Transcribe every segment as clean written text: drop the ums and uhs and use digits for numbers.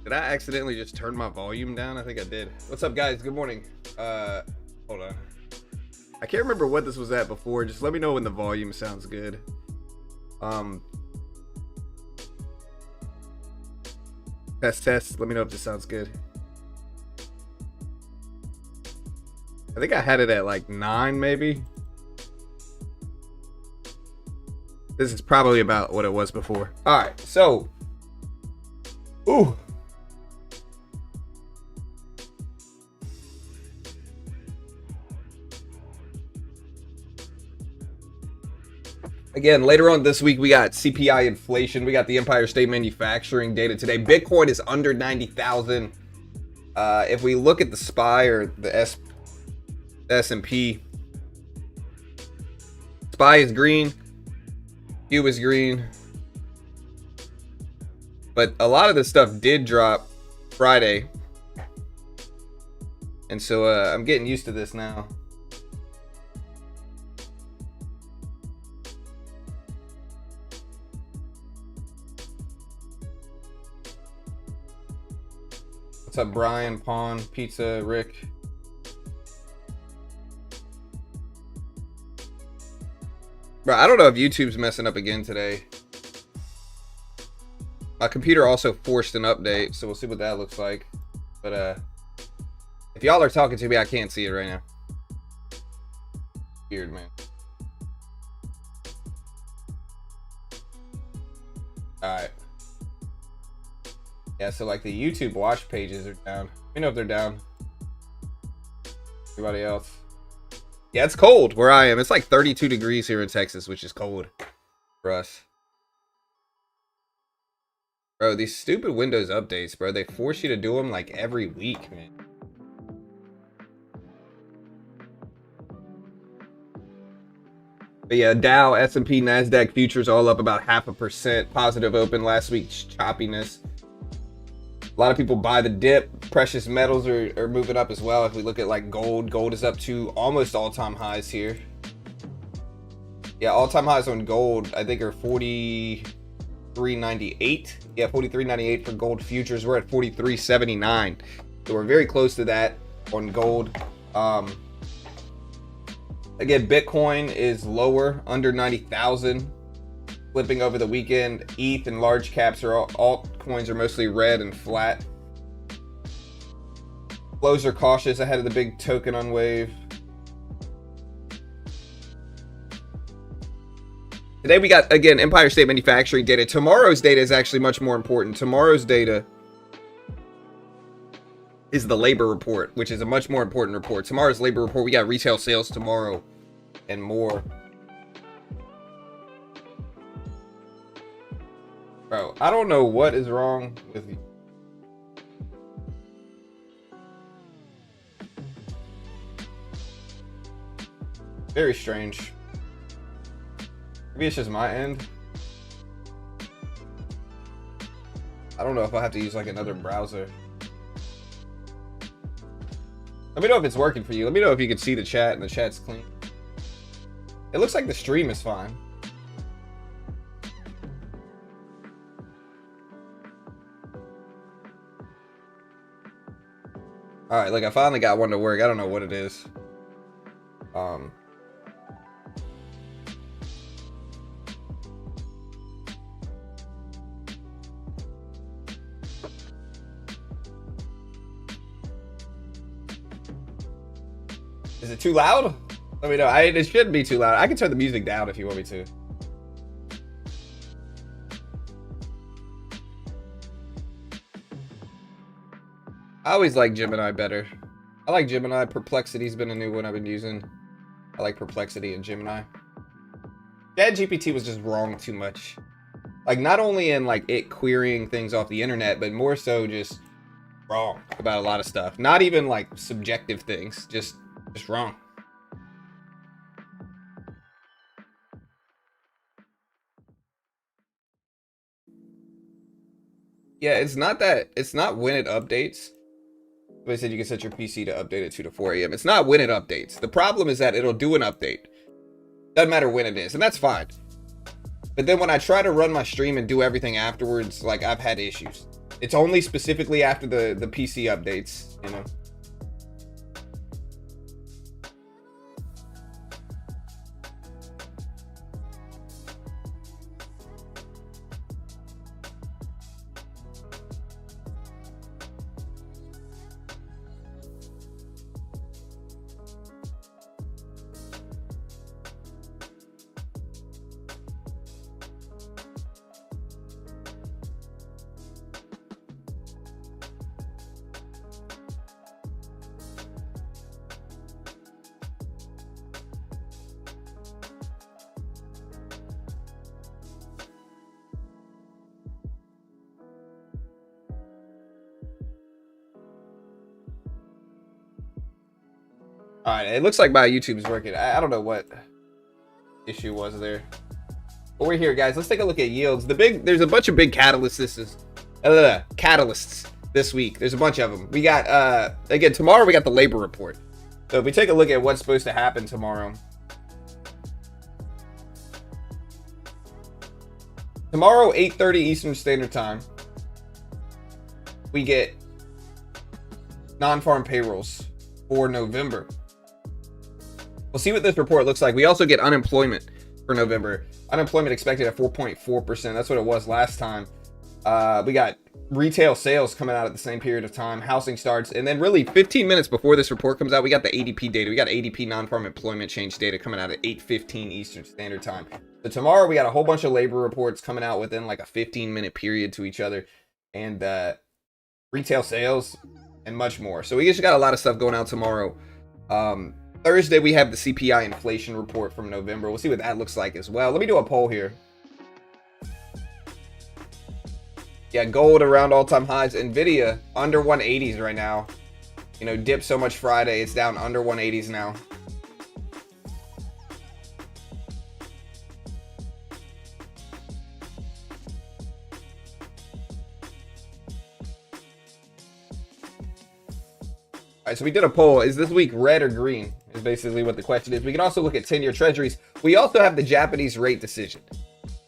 Did I accidentally just turn my volume down? I think I did. What's up, guys? Good morning. Hold on. I can't remember what this was at before. Just let me know when the volume sounds good. Test. Let me know if this sounds good. I think I had it at like 9, maybe. This is probably about what it was before. All right, so, ooh. Again, later on this week, we got CPI inflation. We got the Empire State Manufacturing data today. Bitcoin is under 90,000. If we look at the SPY or the S&P, SPY is green. Q is green. But a lot of this stuff did drop Friday. And so I'm getting used to this now. What's up, Brian, Pawn, Pizza, Rick? Bro, I don't know if YouTube's messing up again today. My computer also forced an update, so we'll see what that looks like. But if y'all are talking to me, I can't see it right now. Weird, man. Alright. Yeah, so like the YouTube watch pages are down. Let me know if they're down. Everybody else. Yeah, it's cold where I am. It's like 32 degrees here in Texas, which is cold for us. Bro, these stupid Windows updates, bro. They force you to do them like every week, man. But yeah, Dow, S&P, NASDAQ futures all up about 0.5%. Positive open last week's choppiness. A lot of people buy the dip. Precious metals are moving up as well. If we look at like gold is up to almost all-time highs here. Yeah, all-time highs on gold, I think, are 43.98. Yeah, 43.98 for gold futures. We're at 43.79. So we're very close to that on gold. Again, Bitcoin is lower, under 90,000. Flipping over the weekend, ETH and large caps are altcoins are mostly red and flat. Flows are cautious ahead of the big token on wave. Today we got, again, Empire State Manufacturing data. Tomorrow's data is actually much more important. Tomorrow's data is the labor report, which is a much more important report. Tomorrow's labor report, we got retail sales tomorrow and more. Bro, I don't know what is wrong with you. Very strange. Maybe it's just my end. I don't know if I'll have to use like another browser. Let me know if it's working for you. Let me know if you can see the chat and the chat's clean. It looks like the stream is fine. All right, look, I finally got one to work. I don't know what it is. Is it too loud? Let me know. It shouldn't be too loud. I can turn the music down if you want me to. I always like Gemini better. I like Gemini. Perplexity's been a new one I've been using. I like Perplexity and Gemini. ChatGPT was just wrong too much. Like, not only in like it querying things off the internet, but more so just wrong about a lot of stuff. Not even like subjective things, just wrong. Yeah, it's not when it updates. They said you can set your PC to update at 2 to 4 a.m. It's not when it updates. The problem is that it'll do an update. Doesn't matter when it is, and that's fine. But then when I try to run my stream and do everything afterwards, like, I've had issues. It's only specifically after the PC updates, you know. All right, it looks like my YouTube is working. I don't know what issue was there. But we're here, guys. Let's take a look at yields. There's a bunch of big catalysts. Catalysts this week. There's a bunch of them. We got again tomorrow. We got the labor report. So if we take a look at what's supposed to happen tomorrow. Tomorrow, 8:30 Eastern Standard Time. We get non-farm payrolls for November. We'll see what this report looks like. We also get unemployment for November. Unemployment expected at 4.4%. That's what it was last time. We got retail sales coming out at the same period of time. Housing starts. And then really 15 minutes before this report comes out, we got the ADP data. We got ADP non-farm employment change data coming out at 8:15 Eastern Standard Time. So tomorrow we got a whole bunch of labor reports coming out within like a 15-minute period to each other. And retail sales and much more. So we just got a lot of stuff going out tomorrow. Thursday, we have the CPI inflation report from November. We'll see what that looks like as well. Let me do a poll here. Yeah, gold around all-time highs. Nvidia under 180s right now. You know, dipped so much Friday. It's down under 180s now. All right, so we did a poll. Is this week red or green? Is basically what the question is. We can also look at 10-year treasuries. We also have the Japanese rate decision.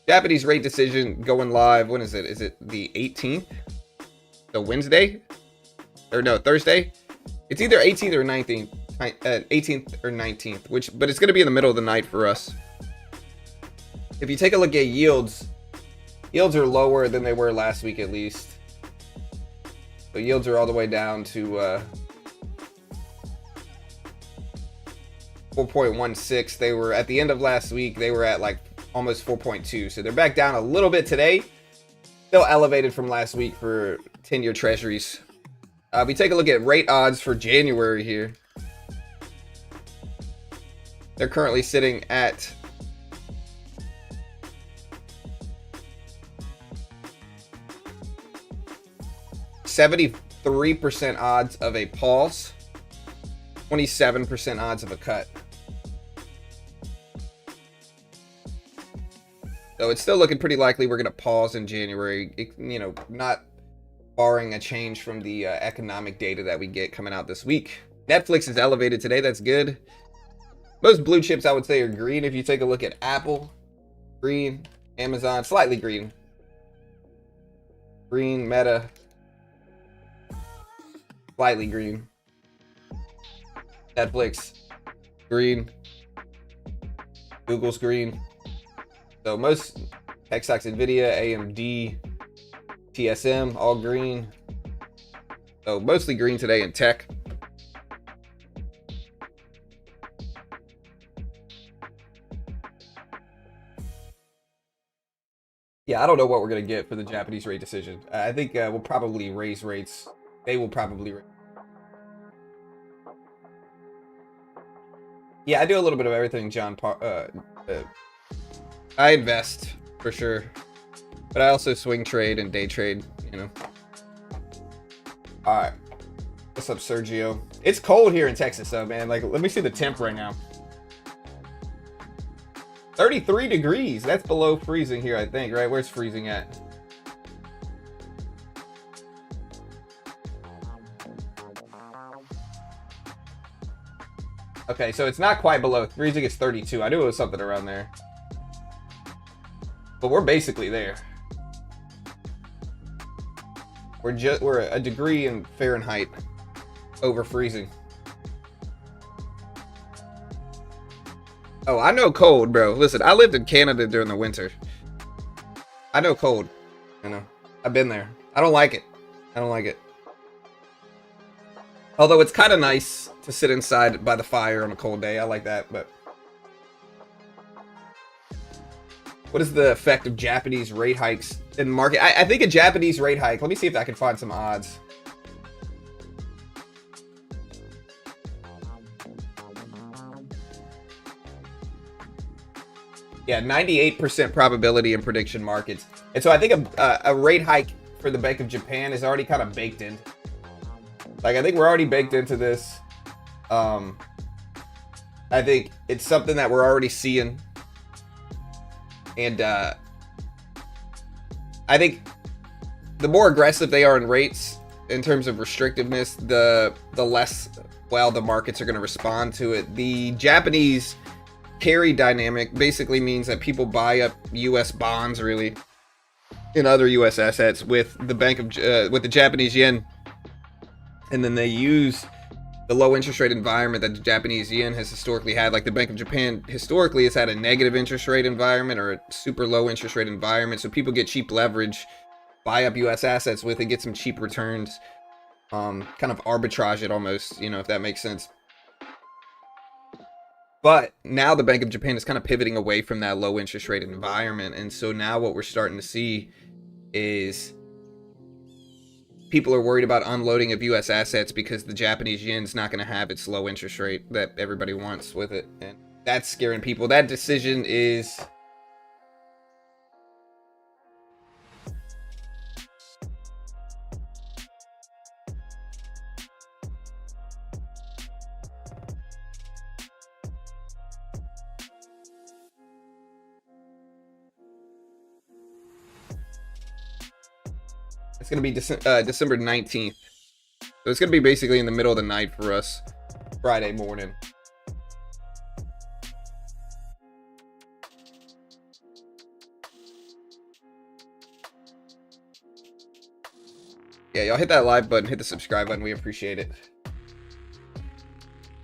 Japanese rate decision going live. When is it? Is it the 18th? So Wednesday? Or no, Thursday? It's either 18th or 19th. 18th or 19th. But it's going to be in the middle of the night for us. If you take a look at yields, yields are lower than they were last week at least. So yields are all the way down to 4.16. They were at the end of last week, they were at like almost 4.2. So they're back down a little bit today. Still elevated from last week for 10-year treasuries. We take a look at rate odds for January here. They're currently sitting at $73% odds of a pause, 27% odds of a cut. So it's still looking pretty likely we're going to pause in January, you know, not barring a change from the economic data that we get coming out this week. Netflix is elevated today. That's good. Most blue chips, I would say, are green. If you take a look at Apple, green. Amazon, slightly green. Green. Meta, slightly green. Netflix, green. Google's green. So most tech stocks, Nvidia, AMD, TSM, all green. So mostly green today in tech. Yeah, I don't know what we're going to get for the Japanese rate decision. I think we'll probably raise rates. They will probably raise. Yeah, I do a little bit of everything, John. I invest, for sure. But I also swing trade and day trade, you know. Alright. What's up, Sergio? It's cold here in Texas, though, man. Like, let me see the temp right now. 33 degrees. That's below freezing here, I think, right? Where's freezing at? Okay, so it's not quite below. Freezing is 32. I knew it was something around there. But we're basically there. We're a degree in Fahrenheit over freezing. Oh, I know cold, bro. Listen, I lived in Canada during the winter. I know cold. You know, I've been there. I don't like it. I don't like it. Although it's kind of nice to sit inside by the fire on a cold day. I like that, but... What is the effect of Japanese rate hikes in the market? I think a Japanese rate hike... Let me see if I can find some odds. Yeah, 98% probability in prediction markets. And so I think a rate hike for the Bank of Japan is already kind of baked in. Like, I think we're already baked into this. I think it's something that we're already seeing. And I think the more aggressive they are in rates in terms of restrictiveness, the less well the markets are going to respond to it. The Japanese carry dynamic basically means that people buy up U.S. bonds, really, and other U.S. assets with the with the Japanese yen, and then they use the low interest rate environment that the Japanese yen has historically had. Like the Bank of Japan historically has had a negative interest rate environment or a super low interest rate environment, so people get cheap leverage, buy up U.S. assets with it, get some cheap returns, kind of arbitrage it almost, you know, if that makes sense. But now the Bank of Japan is kind of pivoting away from that low interest rate environment. And so now what we're starting to see is people are worried about unloading of U.S. assets because the Japanese yen's not going to have its low interest rate that everybody wants with it. And that's scaring people. That decision is... It's going to be December 19th. So it's going to be basically in the middle of the night for us, Friday morning. Yeah, y'all hit that like button, hit the subscribe button. We appreciate it.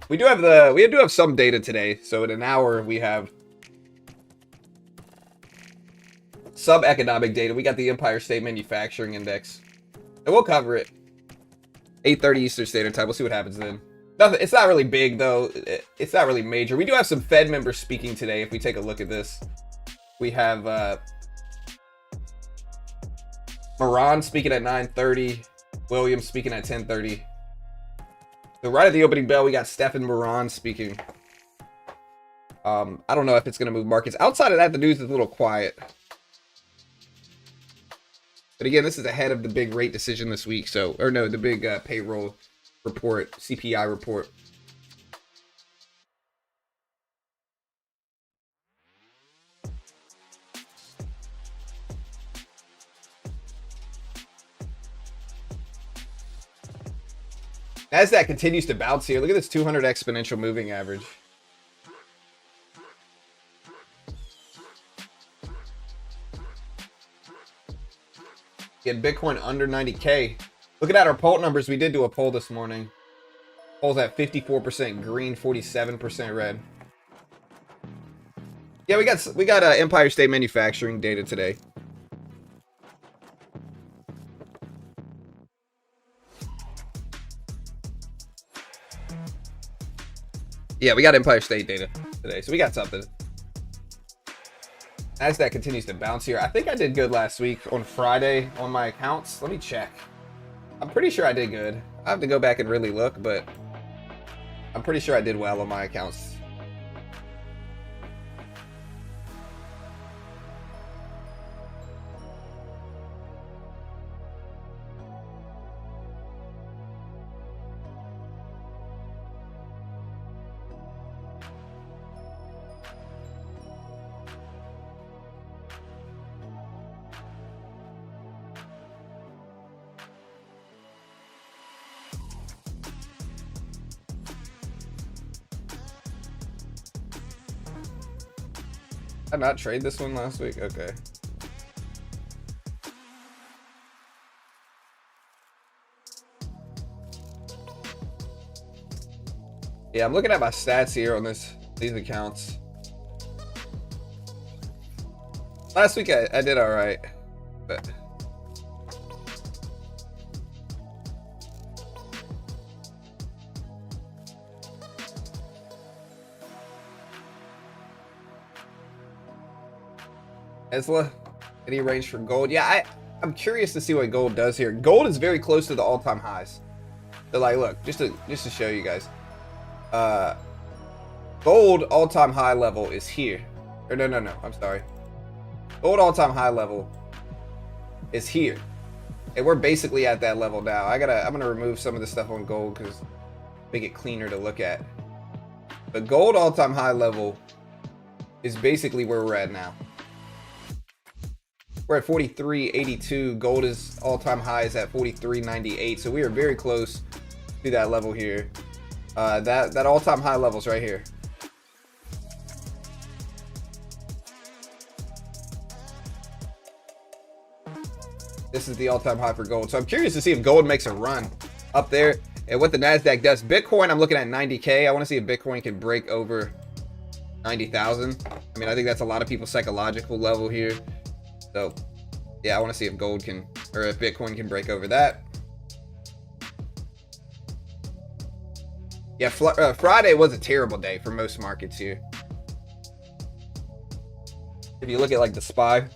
We do have some data today. So in an hour we have some economic data. We got the Empire State Manufacturing Index, and we'll cover it. 8:30 Eastern Standard Time. We'll see what happens then. Nothing. It's not really big though. It's not really major. We do have some Fed members speaking today. If we take a look at this, we have Moran speaking at 9:30. Williams speaking at 10:30. So right at the opening bell, we got Stephen Moran speaking. I don't know if it's going to move markets. Outside of that, the news is a little quiet. But again, this is ahead of the big rate decision this week. So, or no, the big payroll report, CPI report. NASDAQ continues to bounce here. Look at this 200 exponential moving average. Get Bitcoin under 90K. Looking at our poll numbers, we did do a poll this morning. Poll's at 54% green, 47% red. Yeah, we got Empire State Manufacturing data today. Yeah, we got Empire State data today, so we got something. NASDAQ continues to bounce here. I think I did good last week on Friday on my accounts. Let me check. I'm pretty sure I did good. I have to go back and really look, but I'm pretty sure I did well on my accounts. Did I not trade this one last week? Okay. Yeah, I'm looking at my stats here on these accounts. Last week I did all right, but Tesla, any range for gold? Yeah, I'm curious to see what gold does here. Gold is very close to the all-time highs. So like, look, just to show you guys, gold all-time high level is here. Or no, I'm sorry. Gold all-time high level is here, and we're basically at that level now. I'm gonna remove some of the stuff on gold because make it cleaner to look at. But gold all-time high level is basically where we're at now. We're at 43.82. Gold is all-time highs at 43.98. So we are very close to that level here. That all-time high level's right here. This is the all-time high for gold. So I'm curious to see if gold makes a run up there and what the NASDAQ does. Bitcoin, I'm looking at 90K. I want to see if Bitcoin can break over 90,000. I mean, I think that's a lot of people's psychological level here. So, yeah, I want to see if gold can, or if Bitcoin can break over that. Yeah, Friday was a terrible day for most markets here. If you look at like the SPY,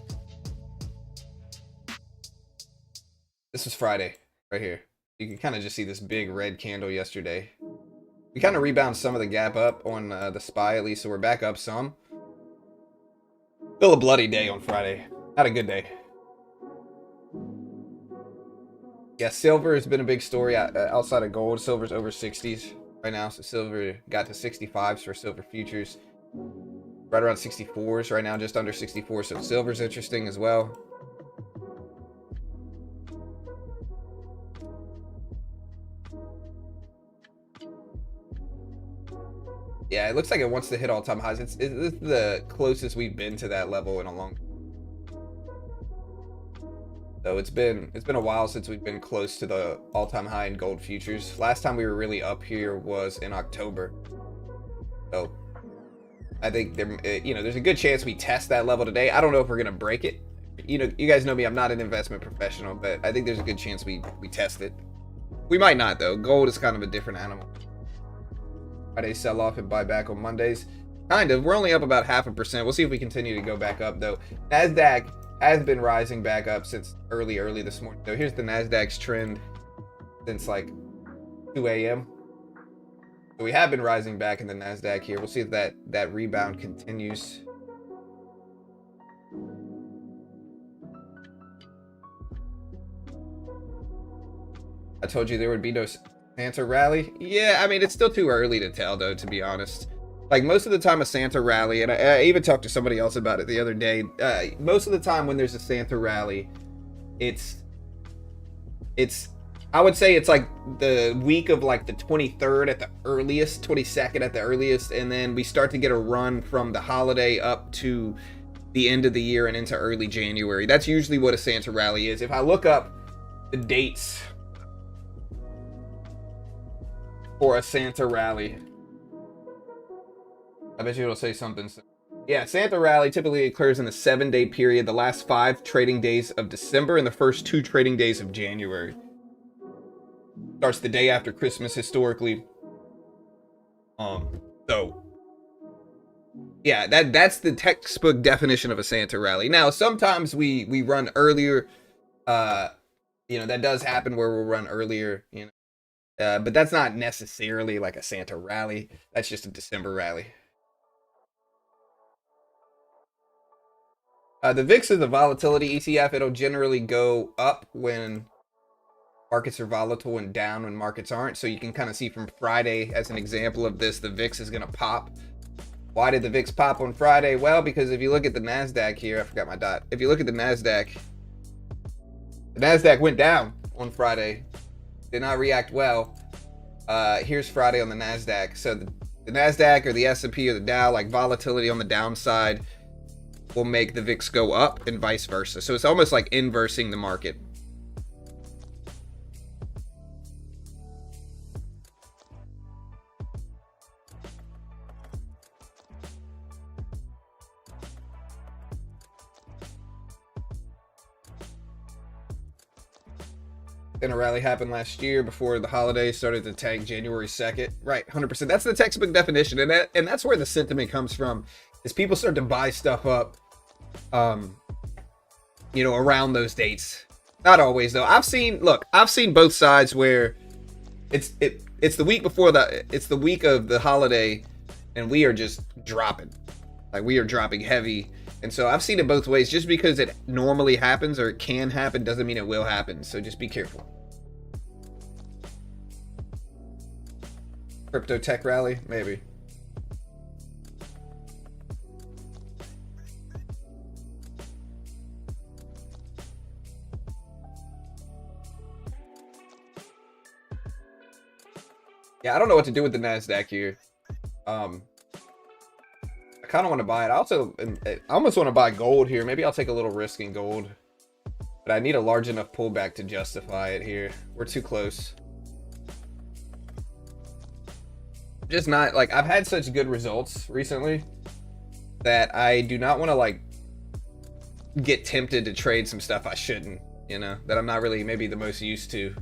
this was Friday right here. You can kind of just see this big red candle yesterday. We kind of rebound some of the gap up on the SPY at least, so we're back up some. Still a bloody day on Friday. Not a good day. Yeah, silver has been a big story outside of gold. Silver's over 60s right now, so silver got to 65s for silver futures. Right around 64s right now, just under 64, so silver's interesting as well. Yeah, it looks like it wants to hit all-time highs. It's the closest we've been to that level in a long time. So it's been a while since we've been close to the all-time high in gold futures. Last time we were really up here was in October. So I think there's a good chance we test that level today. I don't know if we're gonna break it. You guys know me, I'm not an investment professional, but I think there's a good chance we test it. We might not though. Gold is kind of a different animal. Friday sell off and buy back on Mondays. Kind of. We're only up about 0.5%. We'll see if we continue to go back up though. NASDAQ has been rising back up since early this morning. So here's the NASDAQ's trend since like 2 a.m. So we have been rising back in the NASDAQ here. We'll see if that rebound continues. I told you there would be no Santa rally. Yeah, I mean, it's still too early to tell though, to be honest. Like most of the time a Santa rally, and I even talked to somebody else about it the other day. Most of the time when there's a Santa rally, it's I would say it's like the week of like the 23rd at the earliest, 22nd at the earliest, and then we start to get a run from the holiday up to the end of the year and into early January. That's usually what a Santa rally is. If I look up the dates for a Santa rally, I bet you it'll say something. Yeah, Santa rally typically occurs in the 7-day period, the last 5 trading days of December and the first 2 trading days of January. Starts the day after Christmas historically. So yeah, that's the textbook definition of a Santa rally. Now, sometimes we run earlier. That does happen where we'll run earlier, but that's not necessarily like a Santa rally. That's just a December rally. The VIX is a volatility ETF. It'll generally go up when markets are volatile and down when markets aren't. So you can kind of see from Friday as an example of this, the VIX is going to pop. Why did the VIX pop on Friday? Well, because if you look at the NASDAQ here, I forgot my dot. If you look at the NASDAQ went down on Friday. Did not react well. Here's Friday on the NASDAQ. So the NASDAQ or the S&P or the Dow, like volatility on the downside will make the VIX go up and vice versa. So it's almost like inversing the market. Then a rally happened last year before the holiday started to tank January 2nd. Right, 100%. That's the textbook definition, and that's where the sentiment comes from. Is people start to buy stuff up, you know, around those dates. Not always though. I've seen both sides where it's the week before it's the week of the holiday, and we are just dropping, like we are dropping heavy. And so I've seen it both ways. Just because it normally happens or it can happen doesn't mean it will happen. So just be careful. Crypto tech rally, maybe. Yeah, I don't know what to do with the NASDAQ here. I kind of want to buy it. I almost want to buy gold here. Maybe I'll take a little risk in gold. But I need a large enough pullback to justify it here. We're too close. Just not, like, I've had such good results recently that I do not want to, like, get tempted to trade some stuff I shouldn't, you know, that I'm not really maybe the most used to.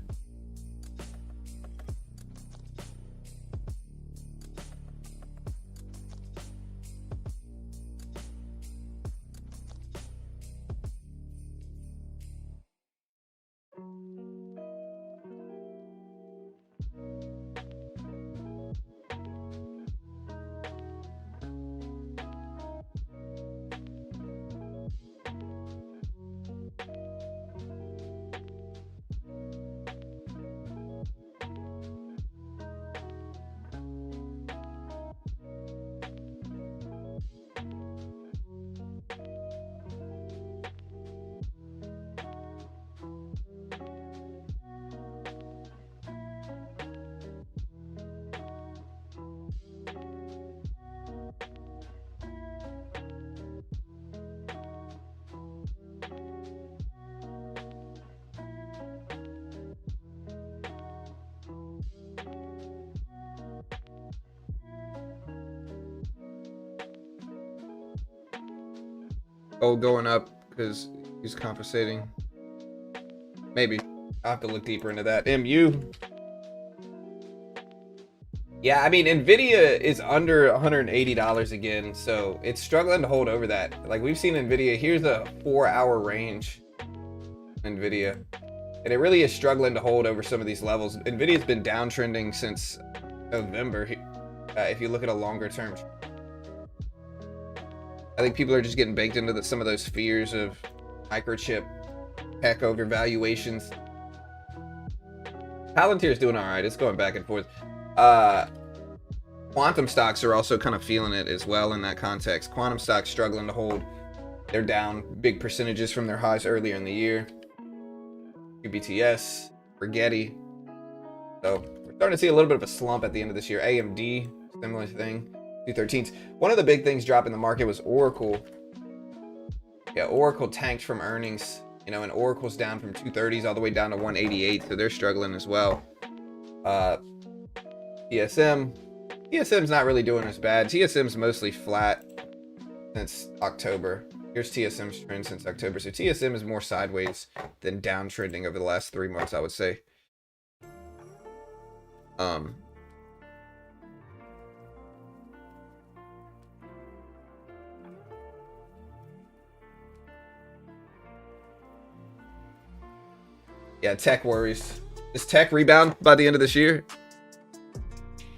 Gold going up because he's compensating. Maybe. I'll have to look deeper into that. MU. Yeah, I mean, Nvidia is under $180 again, so it's struggling to hold over that. Like, we've seen Nvidia, here's a 4-hour range. Nvidia. And it really is struggling to hold over some of these levels. Nvidia's been downtrending since November, if you look at a longer term. I think people are just getting baked into some of those fears of microchip tech overvaluations. Palantir's doing all right. It's going back and forth. Quantum stocks are also kind of feeling it as well in that context. Quantum stocks struggling to hold. They're down big percentages from their highs earlier in the year. QBTS, Rigetti. So we're starting to see a little bit of a slump at the end of this year. AMD, similar thing. 213s. One of the big things dropping the market was Oracle. Yeah, Oracle tanked from earnings, you know, and Oracle's down from 230s all the way down to 188, so they're struggling as well. TSM's not really doing as bad. TSM's mostly flat since October. Here's TSM's trend since October. So TSM is more sideways than downtrending over the last 3 months, I would say. Yeah, tech worries. Does tech rebound by the end of this year?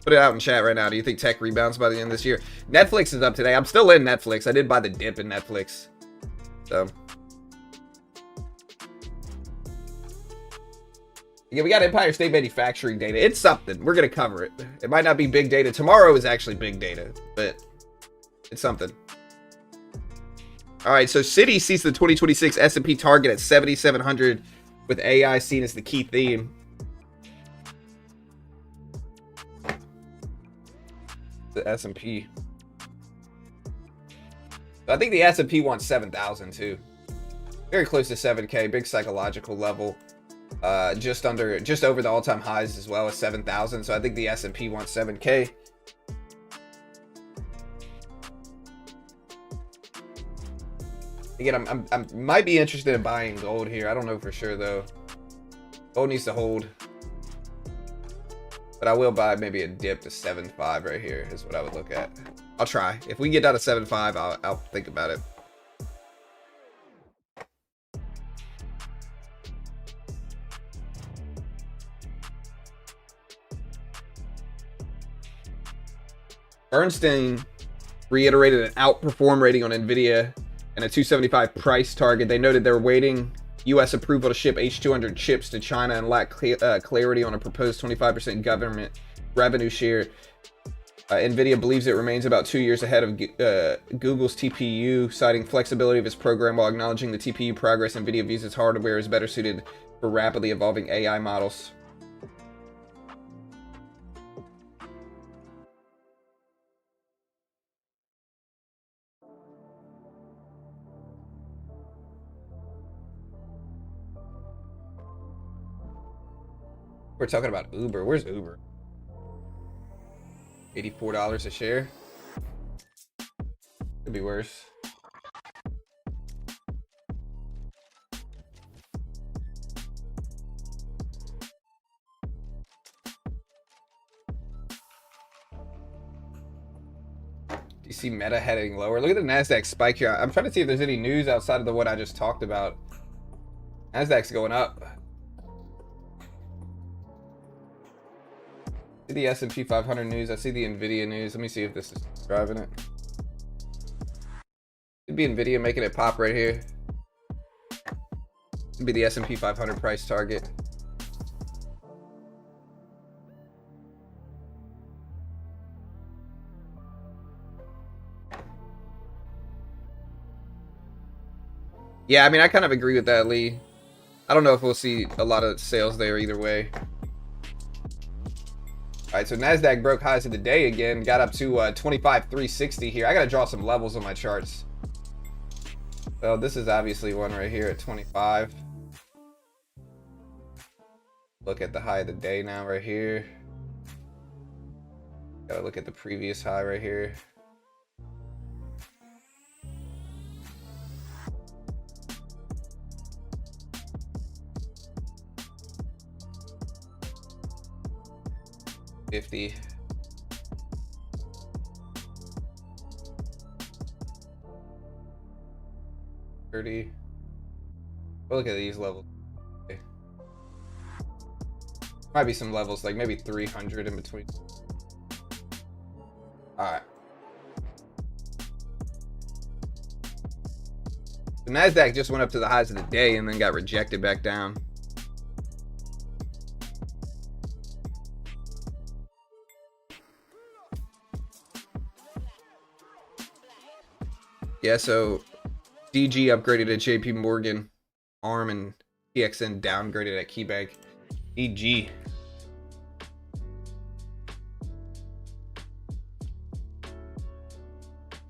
Put it out in chat right now. Do you think tech rebounds by the end of this year? Netflix is up today. I'm still in Netflix. I did buy the dip in Netflix. So. Yeah, we got Empire State Manufacturing data. It's something. We're going to cover it. It might not be big data. Tomorrow is actually big data, but it's something. All right, so Citi sees the 2026 S&P target at 7,700 with AI seen as the key theme. The S&P. I think the S&P wants 7,000 too. Very close to 7K, big psychological level. Just over the all-time highs as well as 7,000. So I think the S&P wants 7K. Again, I might be interested in buying gold here. I don't know for sure though. Gold needs to hold. But I will buy maybe a dip to 7.5 right here is what I would look at. I'll try. If we get down to 7.5, I'll think about it. Bernstein reiterated an outperform rating on NVIDIA and a 275 price target. They noted they're waiting U.S. approval to ship H200 chips to China and lack clarity on a proposed 25% government revenue share. NVIDIA believes it remains about 2 years ahead of Google's TPU, citing flexibility of its program while acknowledging the TPU progress. NVIDIA views its hardware as better suited for rapidly evolving AI models. We're talking about Uber. Where's Uber? $84 a share. Could be worse. Do you see Meta heading lower? Look at the NASDAQ spike here. I'm trying to see if there's any news outside of what I just talked about. NASDAQ's going up. See the S&P 500 news. I see the NVIDIA news. Let me see if this is driving it. Could be NVIDIA making it pop right here. Could be the S&P 500 price target. Yeah, I mean, I kind of agree with that, Lee. I don't know if we'll see a lot of sales there either way. All right, so NASDAQ broke highs of the day again, got up to 25,360 here. I got to draw some levels on my charts. Well, this is obviously one right here at 25. Look at the high of the day now right here. Got to look at the previous high right here. $50. $30. We'll look at these levels. Okay. Might be some levels, like maybe 300 in between. Alright. The NASDAQ just went up to the highs of the day and then got rejected back down. Yeah, so DG upgraded at JP Morgan, ARM and TXN downgraded at KeyBank. DG.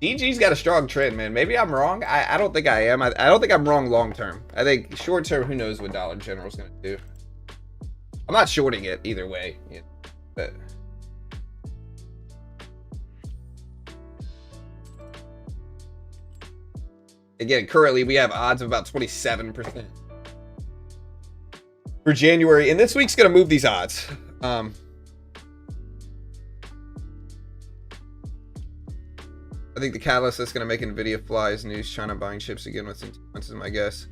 DG's got a strong trend, man. Maybe I'm wrong. I don't think I am. I don't think I'm wrong long term. I think short term, who knows what Dollar General's going to do. I'm not shorting it either way. Yeah, but again, currently we have odds of about 27% for January, and this week's going to move these odds. I think the catalyst that's going to make NVIDIA fly is news China buying chips again with consequences, my guess.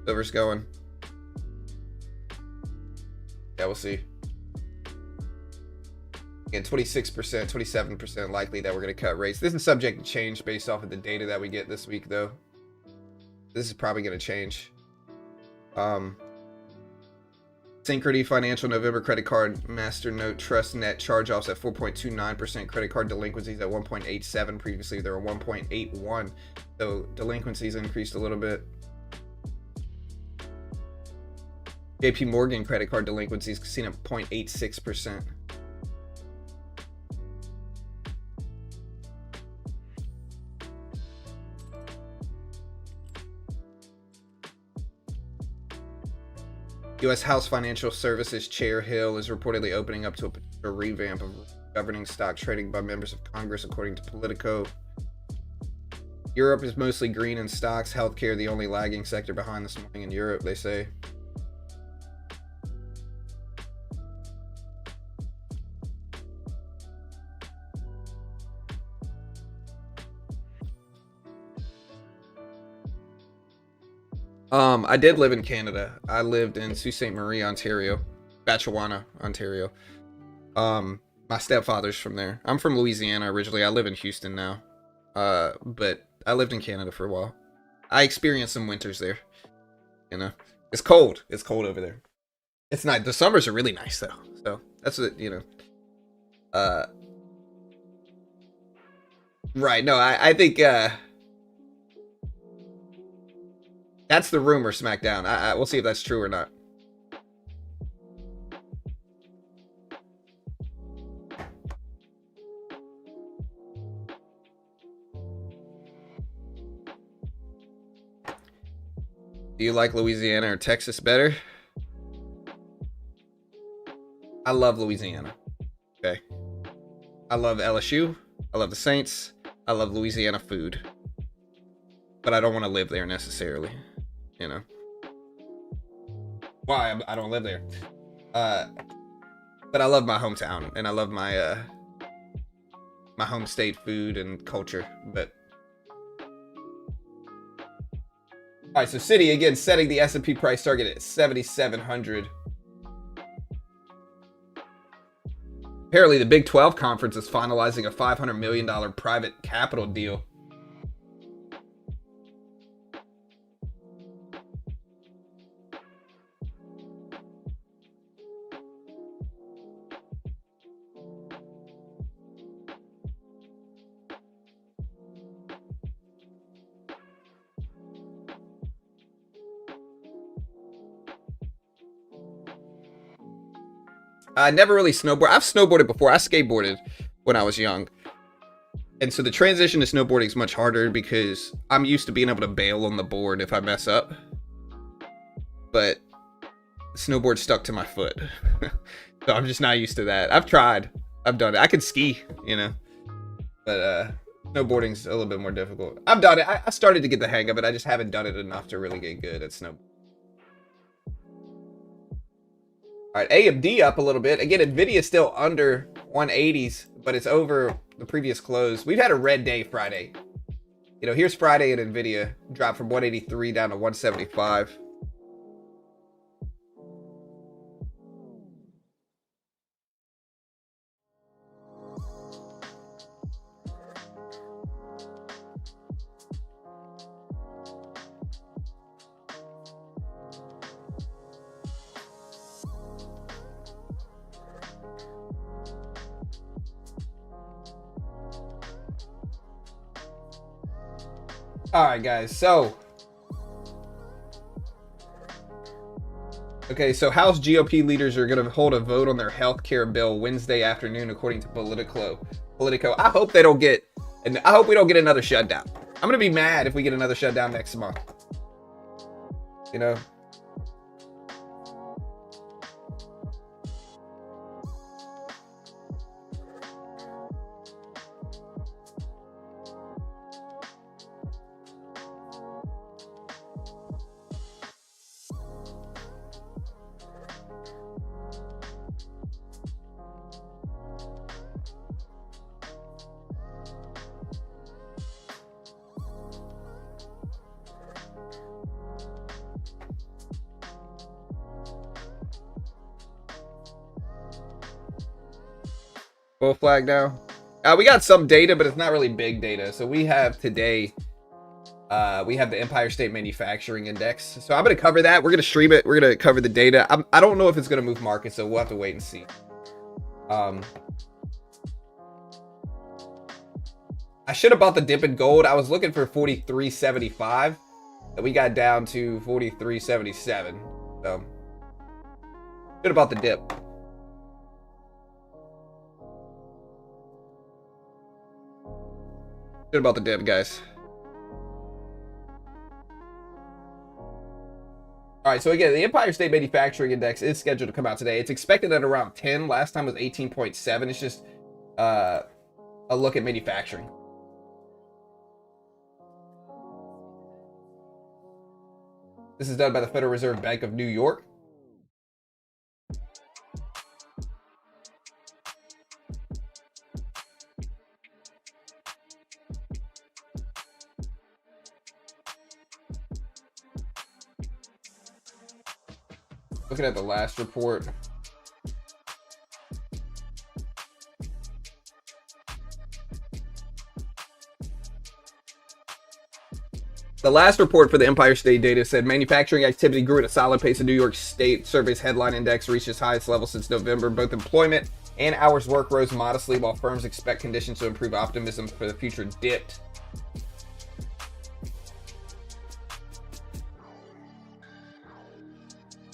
Silver's going. Yeah, we'll see. Again, 26%, 27% likely that we're going to cut rates. This is subject to change based off of the data that we get this week, though. This is probably going to change. Synchrony Financial November credit card master note trust net charge-offs at 4.29%. Credit card delinquencies at 1.87. Previously, they were 1.81. So delinquencies increased a little bit. JP Morgan credit card delinquencies seen at 0.86%. U.S. House Financial Services Chair Hill is reportedly opening up to a potential revamp of governing stock trading by members of Congress, according to Politico. Europe is mostly green in stocks. Healthcare, the only lagging sector behind this morning in Europe, they say. I did live in Canada. I lived in Sault Ste. Marie, Ontario. Batchewana, Ontario. My stepfather's from there. I'm from Louisiana originally. I live in Houston now. But I lived in Canada for a while. I experienced some winters there. You know, it's cold. It's cold over there. It's not. The summers are really nice though. So that's what Right. No, I think that's the rumor. SmackDown. We'll see if that's true or not. Do you like Louisiana or Texas better? I love Louisiana. Okay. I love LSU. I love the Saints. I love Louisiana food. But I don't want to live there necessarily. You know. Why? I don't live there. But I love my hometown and I love my my home state food and culture. But all right, so Citi again setting the S&P price target at 7,700. Apparently, the Big 12 conference is finalizing a $500 million private capital deal. I never really snowboard. I've snowboarded before. I skateboarded when I was young. And so the transition to snowboarding is much harder because I'm used to being able to bail on the board if I mess up. But the snowboard stuck to my foot. So I'm just not used to that. I've tried. I've done it. I can ski, you know. But snowboarding's a little bit more difficult. I've done it. I started to get the hang of it. I just haven't done it enough to really get good at snowboarding. All right, AMD up a little bit. Again, NVIDIA is still under 180s, but it's over the previous close. We've had a red day Friday. You know, here's Friday and NVIDIA dropped from 183 down to 175. All right, guys. So, okay, so House GOP leaders are going to hold a vote on their health care bill Wednesday afternoon, according to Politico. I hope they don't get, and I hope we don't get another shutdown. I'm going to be mad if we get another shutdown next month. You know. Full flag now. We got some data, but it's not really big data. So we have today, we have the Empire State Manufacturing Index. So I'm going to cover that. We're going to stream it. We're going to cover the data. I don't know if it's going to move markets, so we'll have to wait and see. I should have bought the dip in gold. I was looking for 43.75, and we got down to 43.77. So should have bought the dip. Good about the dip, guys. All right, so again, the Empire State Manufacturing Index is scheduled to come out today. It's expected at around 10. Last time was 18.7. It's just a look at manufacturing. This is done by the Federal Reserve Bank of New York. Looking at the last report. The last report for the Empire State data said manufacturing activity grew at a solid pace in New York State. Survey's headline index reached its highest level since November. Both employment and hours worked rose modestly, while firms expect conditions to improve. Optimism for the future dipped.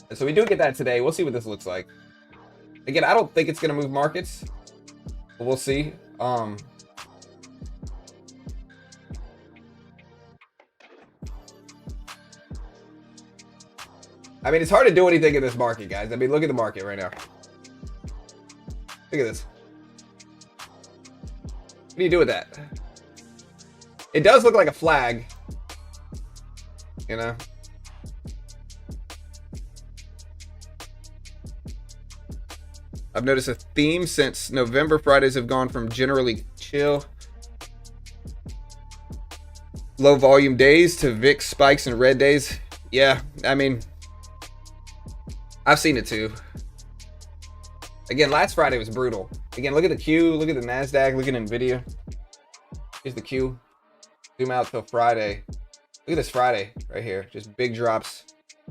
And so we do get that today. We'll see what this looks like. Again, I don't think it's going to move markets, but we'll see. I mean, it's hard to do anything in this market, guys. I mean, look at the market right now. Look at this. What do you do with that? It does look like a flag, you know? I've noticed a theme since November. Fridays have gone from generally chill, low volume days to VIX spikes and red days. Yeah, I mean, I've seen it too. Again, last Friday was brutal. Again, look at the Q, look at the NASDAQ, look at NVIDIA. Here's the Q. Zoom out till Friday. Look at this Friday right here. Just big drops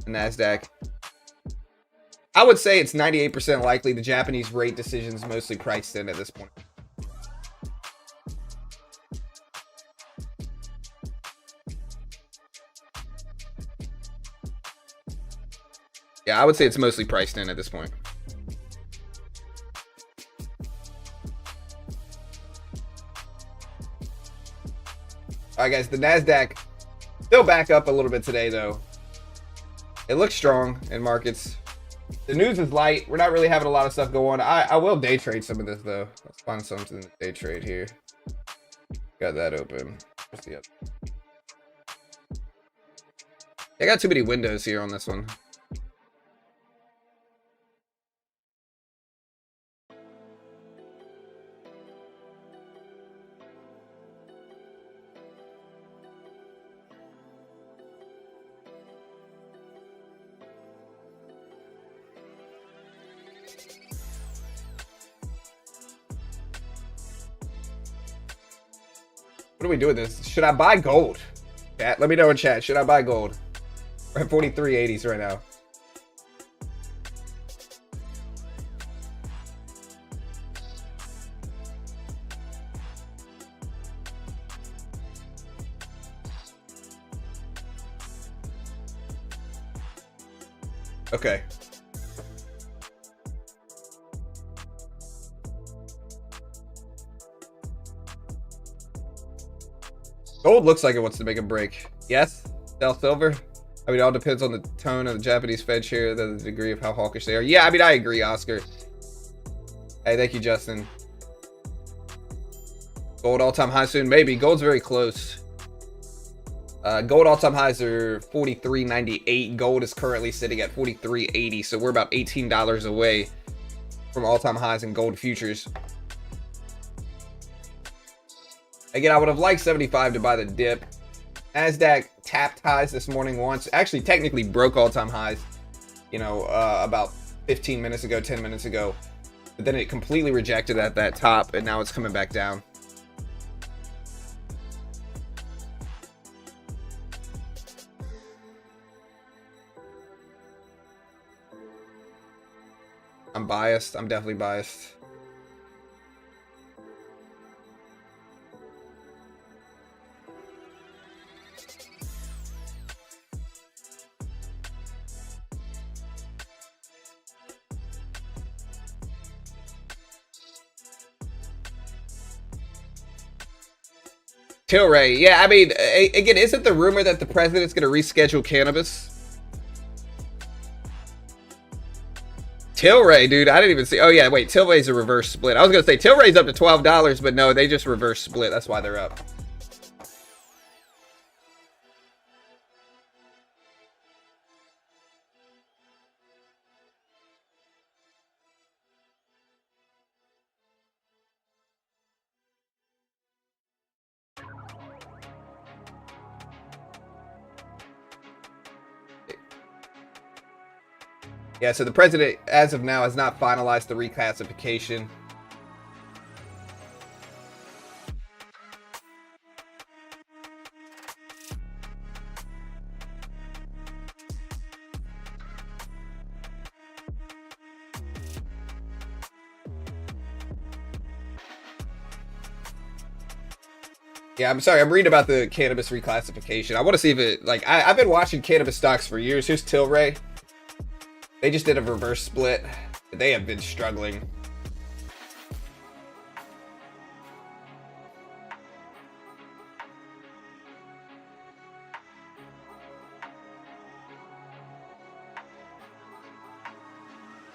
in NASDAQ. I would say it's 98% likely the Japanese rate decision is mostly priced in at this point. Yeah, I would say it's mostly priced in at this point. All right, guys, the NASDAQ still back up a little bit today, though. It looks strong in markets. The news is light. We're not really having a lot of stuff go on. I will day trade some of this, though. Let's find something to day trade here. Got that open. What's the other? I got too many windows here on this one. What do we do with this? Should I buy gold? Chat, let me know in chat. Should I buy gold? We're at 43.80s right now. Okay. Gold looks like it wants to make a break. Yes? Sell silver? I mean, it all depends on the tone of the Japanese Fed chair, the degree of how hawkish they are. Yeah, I mean, I agree, Oscar. Hey, thank you, Justin. Gold all-time high soon? Maybe. Gold's very close. Gold all-time highs are 43.98. Gold is currently sitting at 43.80, so we're about $18 away from all-time highs in gold futures. Again, I would have liked 75 to buy the dip. NASDAQ tapped highs this morning once. Actually, technically broke all-time highs, you know, about 15 minutes ago, 10 minutes ago. But then it completely rejected at that top, and now it's coming back down. I'm biased. I'm definitely biased. Tilray, yeah, I mean, again, isn't the rumor that the president's going to reschedule cannabis? Tilray, dude, I didn't even see. Oh, yeah, wait, Tilray's a reverse split. I was going to say Tilray's up to $12, but no, they just reverse split. That's why they're up. Yeah, so the president, as of now, has not finalized the reclassification. Yeah, I'm sorry. I'm reading about the cannabis reclassification. I want to see if it, like, I've been watching cannabis stocks for years. Here's Tilray. They just did a reverse split. They have been struggling.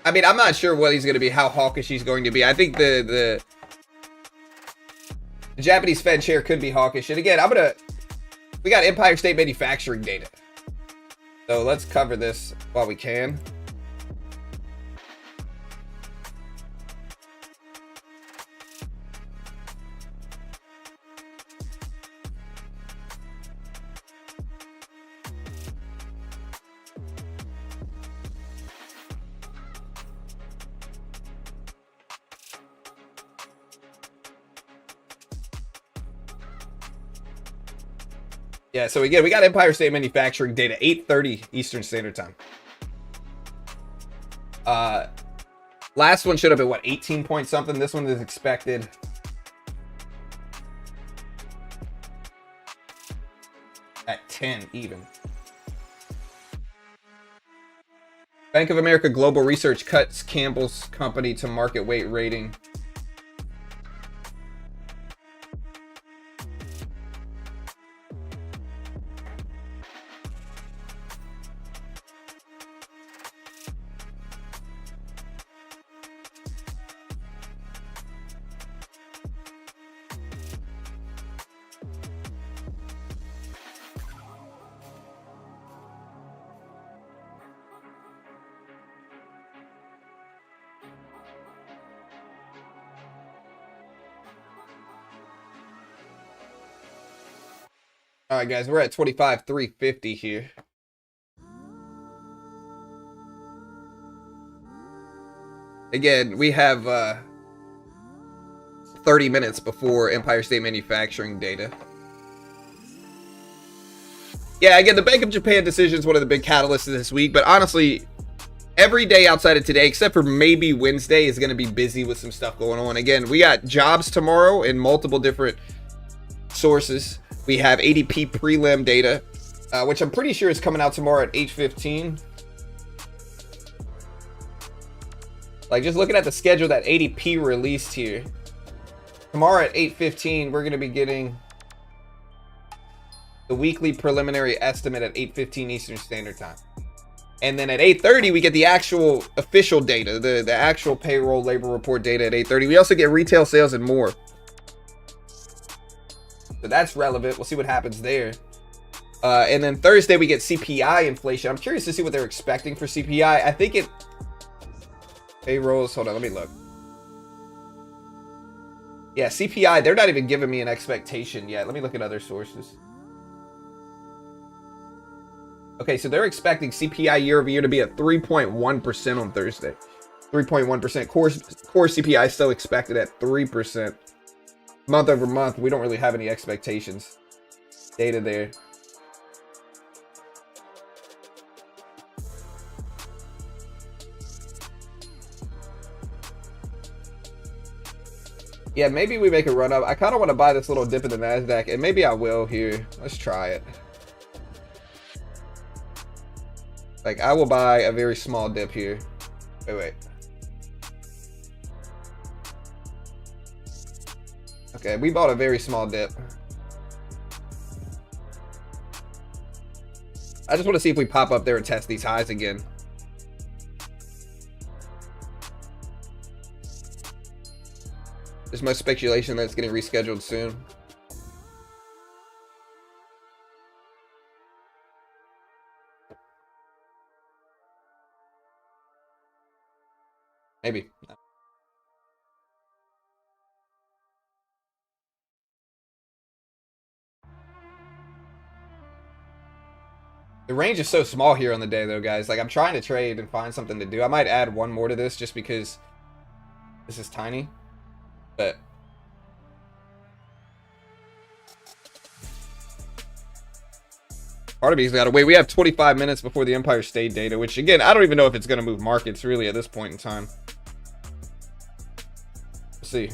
I mean, I'm not sure what he's going to be, how hawkish he's going to be. I think the Japanese Fed chair could be hawkish. And again, we got Empire State manufacturing data. So let's cover this while we can. Yeah, so again, we got Empire State manufacturing data, 8:30 Eastern Standard Time. Last one should have been, what, 18 point something? This one is expected at 10 even. Bank of America Global Research cuts Campbell's company to market weight rating. All right, guys, we're at 25,350 here. Again, we have 30 minutes before Empire State manufacturing data. Yeah, again, the Bank of Japan decision is one of the big catalysts this week, but honestly, every day outside of today, except for maybe Wednesday, is going to be busy with some stuff going on. Again, we got jobs tomorrow in multiple different sources. We have ADP prelim data, which I'm pretty sure is coming out tomorrow at 8:15. Like, just looking at the schedule that ADP released here, tomorrow at 8:15, we're going to be getting the weekly preliminary estimate at 8:15 Eastern Standard Time. And then at 8:30, we get the actual official data, the actual payroll labor report data at 8:30. We also get retail sales and more. So that's relevant. We'll see what happens there. And then Thursday, we get CPI inflation. I'm curious to see what they're expecting for CPI. I think it... Payrolls. Hold on, let me look. Yeah, CPI, they're not even giving me an expectation yet. Let me look at other sources. Okay, so they're expecting CPI year over year to be at 3.1% on Thursday. 3.1%. Core CPI still expected at 3%. Month over month, we don't really have any expectations. Data there. Yeah, maybe we make a run up. I kind of want to buy this little dip in the NASDAQ, and maybe I will here. Let's try it. Like, I will buy a very small dip here. Wait. Okay, we bought a very small dip. I just want to see if we pop up there and test these highs again. There's much speculation that it's getting rescheduled soon. Maybe. The range is so small here on the day, though, guys. Like, I'm trying to trade and find something to do. I might add one more to this just because this is tiny. But part of me's got to wait. We have 25 minutes before the Empire State data, which, again, I don't even know if it's going to move markets, really, at this point in time. We'll see.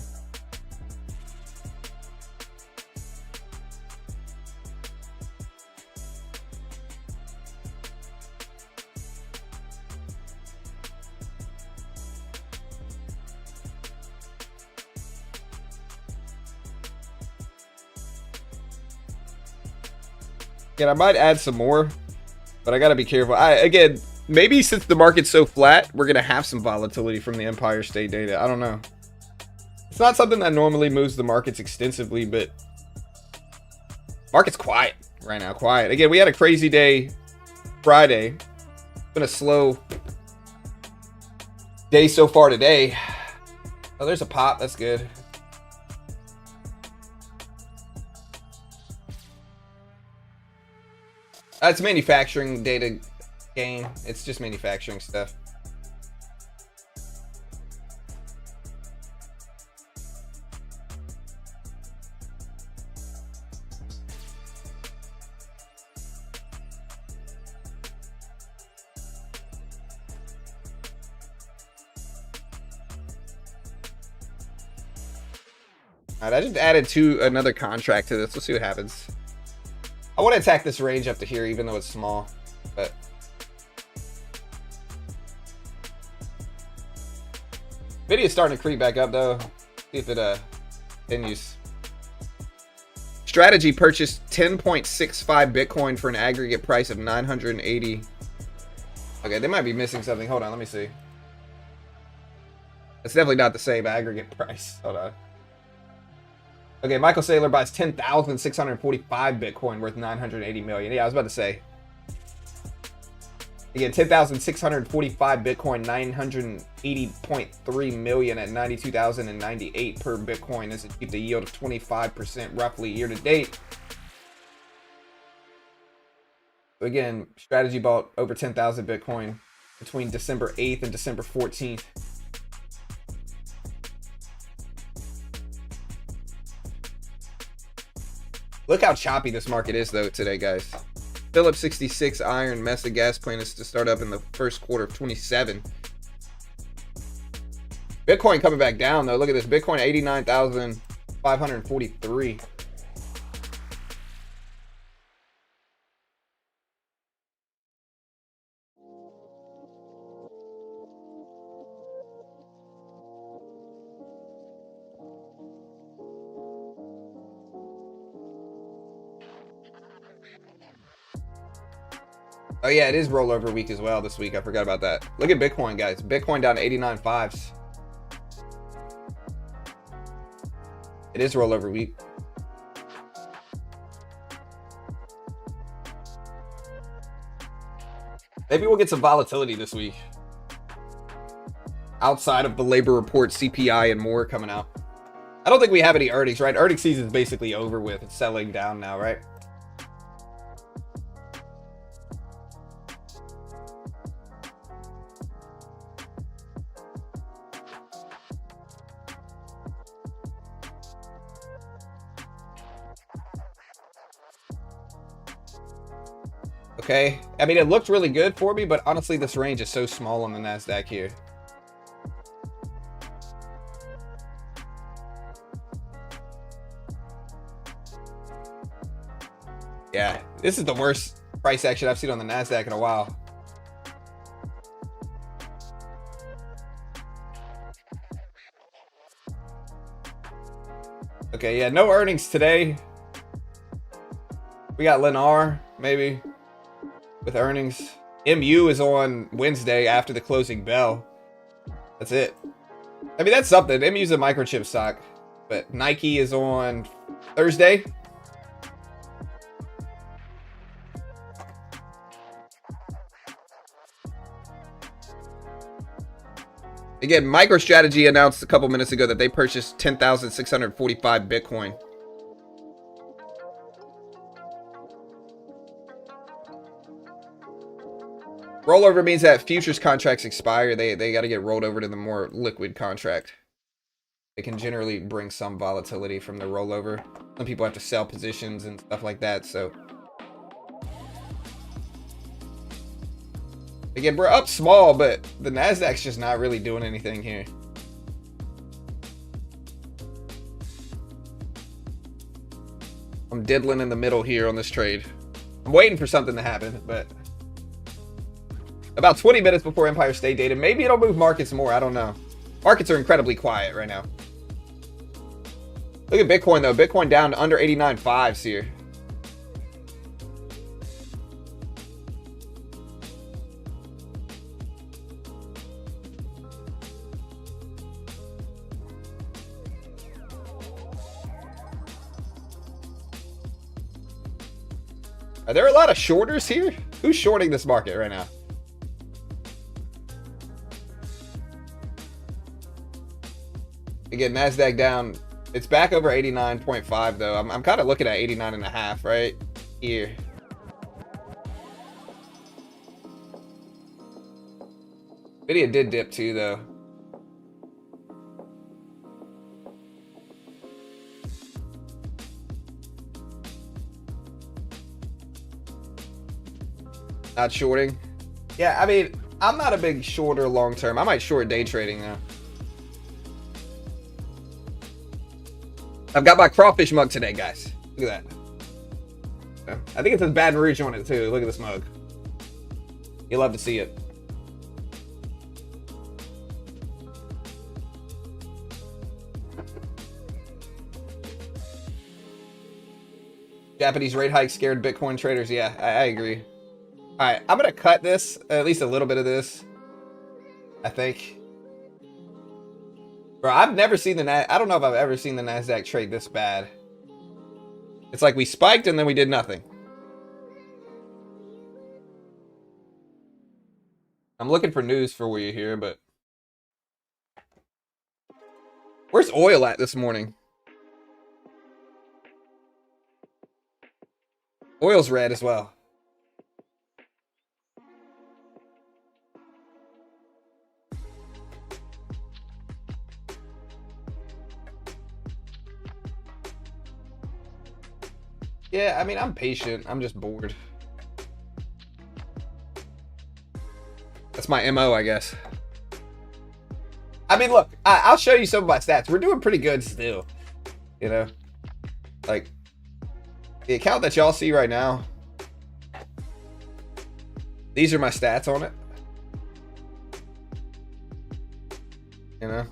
Again, I might add some more, but I gotta be careful. Again, maybe since the market's so flat, we're gonna have some volatility from the Empire State data. I don't know. It's not something that normally moves the markets extensively, but market's quiet right now. Quiet. Again, we had a crazy day Friday. It's been a slow day so far today. Oh, there's a pop. That's good. It's manufacturing data gain. It's just manufacturing stuff. All right, I just added another contract to this. Let's see what happens. I want to attack this range up to here, even though it's small, but video's starting to creep back up, though. See if it continues. Strategy purchased 10.65 Bitcoin for an aggregate price of 980. Okay, they might be missing something. Hold on, let me see. It's definitely not the same aggregate price. Hold on. Okay, Michael Saylor buys 10,645 Bitcoin worth 980 million. Yeah, I was about to say. Again, 10,645 Bitcoin, 980.3 million at 92,098 per Bitcoin. This is keep the yield of 25% roughly year to date. So again, Strategy bought over 10,000 Bitcoin between December 8th and December 14th. Look how choppy this market is, though, today, guys. Phillips 66 iron Mesa gas plant is to start up in the first quarter of 27. Bitcoin coming back down, though. Look at this. Bitcoin 89,543. Oh yeah, it is rollover week as well this week. I forgot about that. Look at Bitcoin, guys. Bitcoin down to 89.5s. It is rollover week. Maybe we'll get some volatility this week. Outside of the labor report, CPI, and more coming out. I don't think we have any earnings, right? Earnings season is basically over with. It's settling down now, right? Okay, I mean, it looked really good for me, but honestly, this range is so small on the NASDAQ here. Yeah, this is the worst price action I've seen on the NASDAQ in a while. Okay, yeah, no earnings today. We got Lennar, maybe, with earnings. MU is on Wednesday after the closing bell. That's it. I mean, that's something. MU's a microchip stock, but Nike is on Thursday. Again, MicroStrategy announced a couple minutes ago that they purchased 10,645 Bitcoin. Rollover means that futures contracts expire. They got to get rolled over to the more liquid contract. It can generally bring some volatility from the rollover. Some people have to sell positions and stuff like that, so. Again, we're up small, but the Nasdaq's just not really doing anything here. I'm diddling in the middle here on this trade. I'm waiting for something to happen, but about 20 minutes before Empire State data, maybe it'll move markets more. I don't know. Markets are incredibly quiet right now. Look at Bitcoin, though. Bitcoin down to under 89.5s here. Are there a lot of shorters here? Who's shorting this market right now? Again, Nasdaq down. It's back over 89.5 though. I'm kind of looking at 89.5 right here. Nvidia did dip too though. Not shorting. Yeah, I mean, I'm not a big shorter long term. I might short day trading though. I've got my crawfish mug today, guys. Look at that. I think it says Baton Rouge on it too. Look at this mug. You'll love to see it. Japanese rate hike scared Bitcoin traders. Yeah, I agree. All right, I'm gonna cut this, at least a little bit of this, I think. Bro, I've never seen I don't know if I've ever seen the Nasdaq trade this bad. It's like we spiked and then we did nothing. I'm looking for news for you here, but where's oil at this morning? Oil's red as well. Yeah, I mean, I'm patient. I'm just bored. That's my MO, I guess. I mean, look, I'll show you some of my stats. We're doing pretty good still. You know? Like, the account that y'all see right now, these are my stats on it. You know?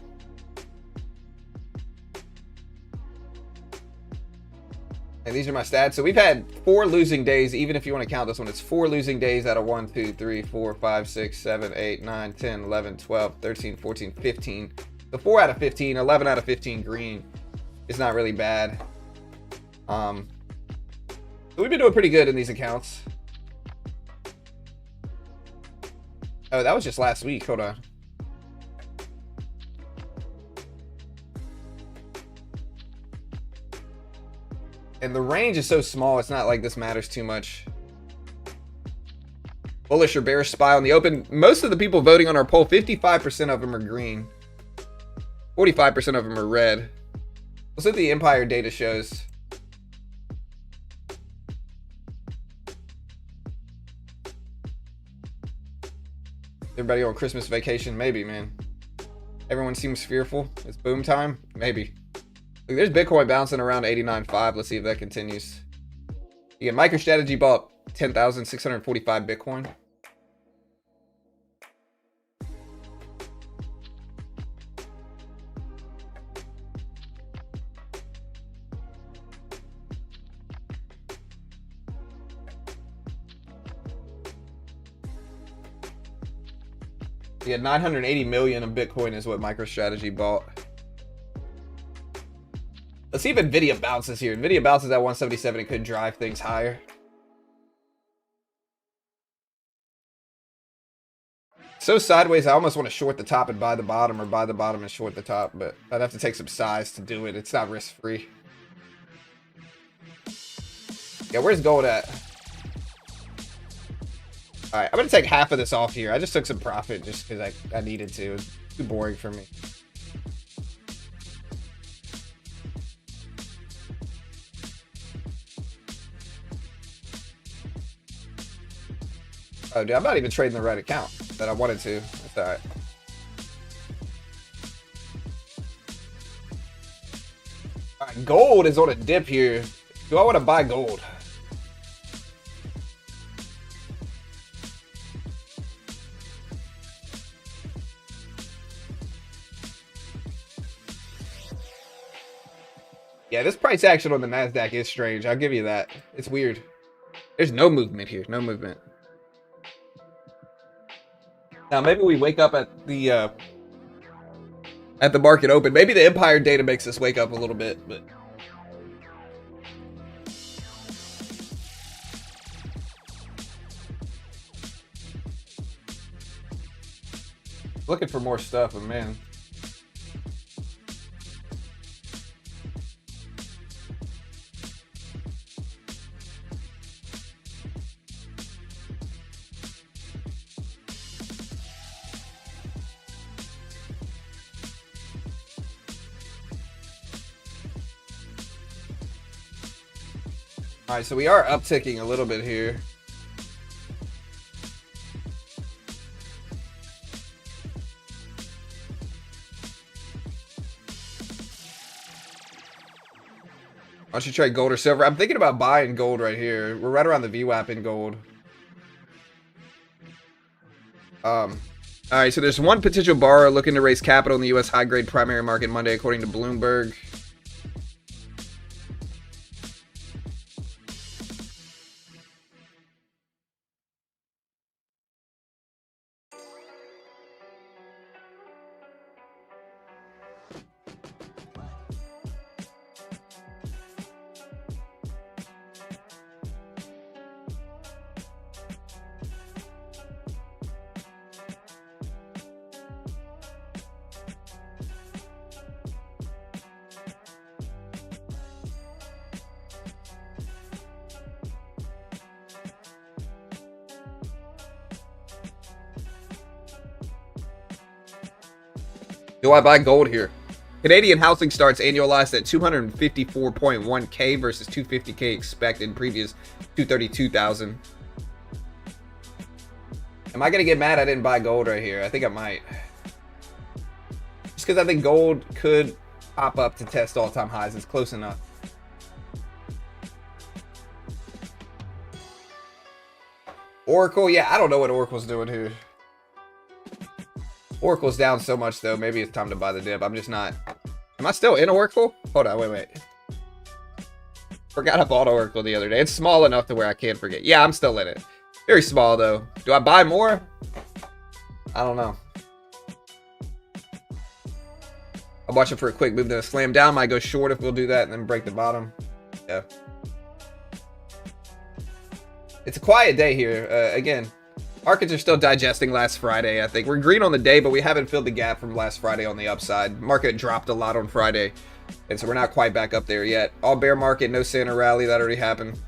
And these are my stats. So we've had 4 losing days, even if you want to count this one. It's 4 losing days out of 1, 2, 3, 4, 5, 6, 7, 8, 9, 10, 11, 12, 13, 14, 15. So 4 out of 15, 11 out of 15 green is not really bad. So we've been doing pretty good in these accounts. Oh, that was just last week. Hold on. And the range is so small, it's not like this matters too much. Bullish or bearish SPY on the open. Most of the people voting on our poll, 55% of them are green. 45% of them are red. Let's see what the Empire data shows. Everybody on Christmas vacation? Maybe, man. Everyone seems fearful. It's boom time? Maybe. Look, there's Bitcoin bouncing around 89.5. Let's see if that continues. Yeah, MicroStrategy bought 10,645 Bitcoin. Yeah, 980 million of Bitcoin is what MicroStrategy bought. Let's see if Nvidia bounces here. Nvidia bounces at 177. It could drive things higher. So sideways, I almost want to short the top and buy the bottom, or buy the bottom and short the top, but I'd have to take some size to do it. It's not risk-free. Yeah, where's gold at? All right, I'm gonna take half of this off here. I just took some profit just because I needed to. It's too boring for me. Oh, dude, I'm not even trading the right account that I wanted to. That's all right. All right, gold is on a dip here. Do I want to buy gold? Yeah, this price action on the NASDAQ is strange. I'll give you that. It's weird. There's no movement here. No movement. Now, maybe we wake up at the market open. Maybe the Empire data makes us wake up a little bit, but... Looking for more stuff, but man... All right, so we are upticking a little bit here. Why don't you trade gold or silver? I'm thinking about buying gold right here. We're right around the VWAP in gold. All right, so there's one potential borrower looking to raise capital in the U.S. high-grade primary market Monday, according to Bloomberg. Do I buy gold here? Canadian housing starts annualized at 254.1K versus 250K expected in previous 232,000. Am I going to get mad I didn't buy gold right here? I think I might. Just because I think gold could pop up to test all-time highs. It's close enough. Oracle? Yeah, I don't know what Oracle's doing here. Oracle's down so much, though. Maybe it's time to buy the dip. I'm just not... Am I still in Oracle? Hold on, wait. Forgot I bought Oracle the other day. It's small enough to where I can't forget. Yeah, I'm still in it. Very small, though. Do I buy more? I don't know. I'm watching for a quick move. Then a slam down. Might go short if we'll do that and then break the bottom. Yeah. It's a quiet day here. Again, markets are still digesting last Friday, I think. We're green on the day, but we haven't filled the gap from last Friday on the upside. Market dropped a lot on Friday, and so we're not quite back up there yet. All bear market, no Santa rally. That already happened.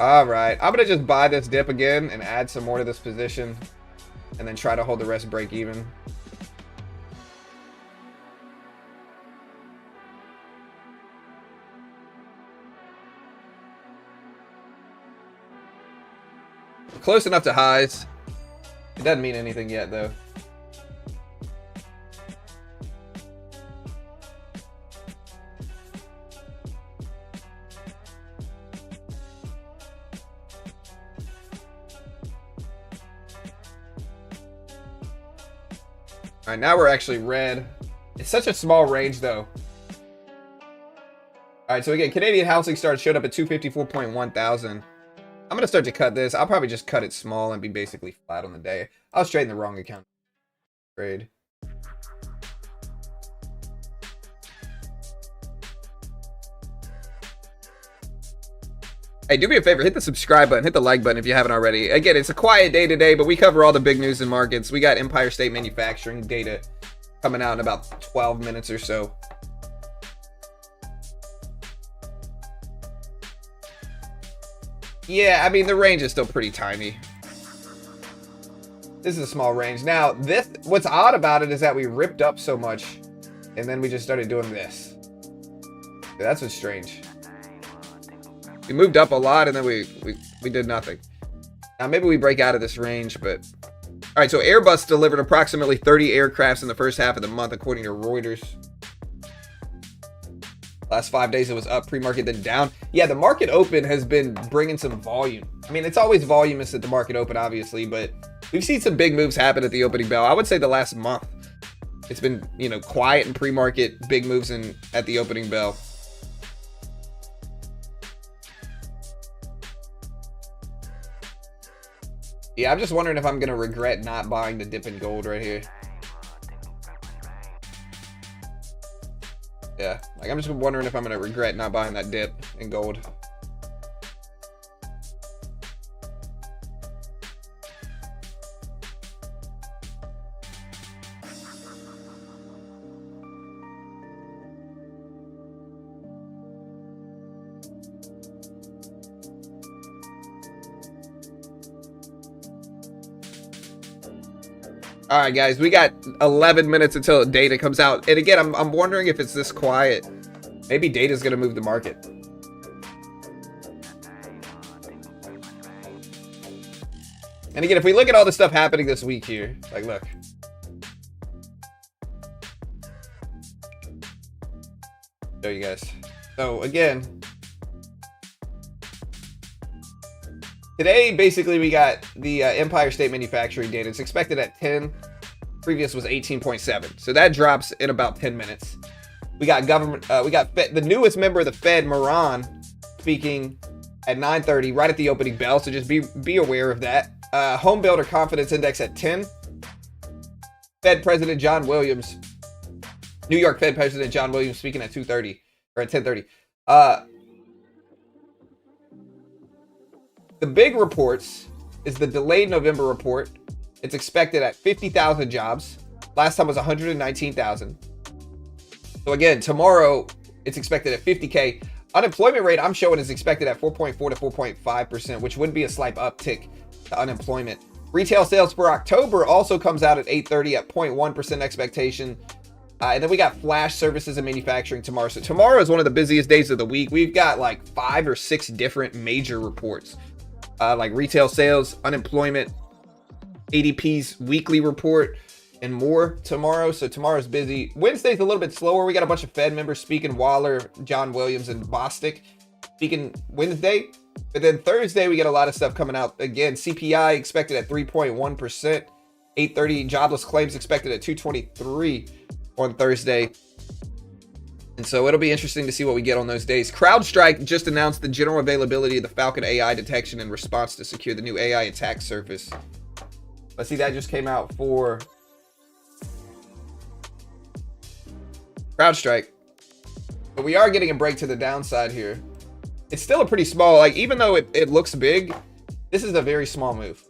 All right. I'm going to just buy this dip again and add some more to this position, and then try to hold the rest break even. Close enough to highs. It doesn't mean anything yet, though. All right, now we're actually red. It's such a small range, though. All right, so again, Canadian housing starts showed up at 254.1 thousand. I'm going to start to cut this. I'll probably just cut it small and be basically flat on the day. I was trading the wrong account. Trade. Hey, do me a favor. Hit the subscribe button. Hit the like button if you haven't already. Again, it's a quiet day today, but we cover all the big news in markets. We got Empire State Manufacturing data coming out in about 12 minutes or so. Yeah, I mean, the range is still pretty tiny. This is a small range. Now, what's odd about it is that we ripped up so much, and then we just started doing this. Yeah, that's what's strange. We moved up a lot, and then we did nothing. Now, maybe we break out of this range, but... All right, so Airbus delivered approximately 30 aircrafts in the first half of the month, according to Reuters. Last 5 days, it was up, pre-market, then down. Yeah, the market open has been bringing some volume. I mean, it's always voluminous at the market open, obviously, but we've seen some big moves happen at the opening bell. I would say the last month, it's been, you know, quiet in pre-market, big moves at the opening bell. Yeah, I'm just wondering if I'm going to regret not buying the dip in gold right here. Yeah, like I'm just wondering if I'm going to regret not buying that dip in gold. All right, guys, we got 11 minutes until data comes out. And again, I'm wondering if it's this quiet. Maybe data's going to move the market. And again, if we look at all the stuff happening this week here, like, look. Show you guys. So, again, today, basically, we got the Empire State Manufacturing data. It's expected at 10. Previous was 18.7. So that drops in about 10 minutes. We got government. We got the newest member of the Fed, Moran, speaking at 9:30, right at the opening bell. So just be aware of that. Home builder confidence index at 10. Fed President John Williams, New York Fed President John Williams, speaking at 2:30 or at 10:30. The big reports is the delayed November report. It's expected at 50,000 jobs. Last time was 119,000. So again, tomorrow it's expected at 50K. Unemployment rate I'm showing is expected at 4.4 to 4.5%, which would be a slight uptick to unemployment. Retail sales for October also comes out at 8:30 at 0.1% expectation. And then we got flash services and manufacturing tomorrow. So tomorrow is one of the busiest days of the week. We've got like 5 or 6 different major reports. Like retail sales, unemployment, ADP's weekly report, and more tomorrow. So tomorrow's busy. Wednesday's a little bit slower. We got a bunch of Fed members speaking. Waller, John Williams, and Bostic speaking Wednesday. But then Thursday, we get a lot of stuff coming out. Again, CPI expected at 3.1%. 8:30 jobless claims expected at 223 on Thursday. And so it'll be interesting to see what we get on those days. CrowdStrike just announced the general availability of the Falcon AI detection in response to secure the new AI attack surface. Let's see, that just came out for CrowdStrike. But we are getting a break to the downside here. It's still a pretty small, like, even though it looks big, this is a very small move.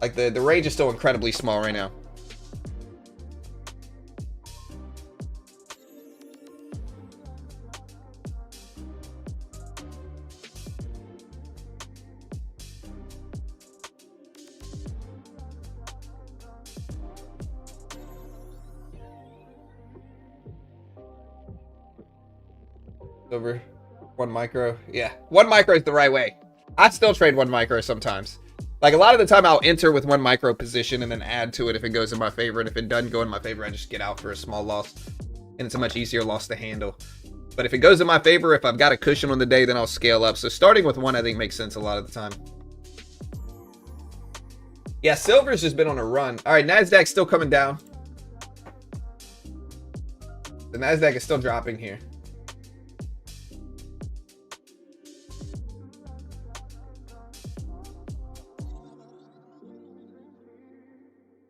Like, the range is still incredibly small right now. Over 1 micro. Yeah, 1 micro is the right way. I still trade 1 micro sometimes. Like, a lot of the time I'll enter with 1 micro position and then add to it if it goes in my favor. And if it doesn't go in my favor, I just get out for a small loss. And it's a much easier loss to handle. But if it goes in my favor, if I've got a cushion on the day, then I'll scale up. So starting with 1, I think, makes sense a lot of the time. Yeah, silver's just been on a run. All right, NASDAQ's still coming down. The NASDAQ is still dropping here.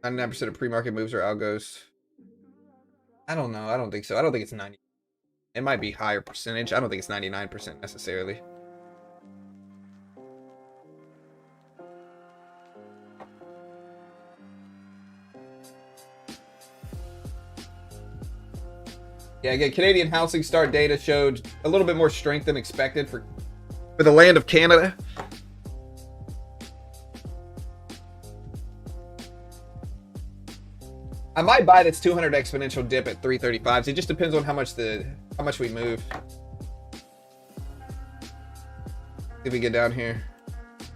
99% of pre-market moves are algos. I don't know. I don't think so. I don't think it's 90. It might be higher percentage. I don't think it's 99% necessarily. Yeah, again, Canadian housing start data showed a little bit more strength than expected for For the land of Canada. I might buy this 200 exponential dip at 335s. It just depends on how much we move. If we get down here.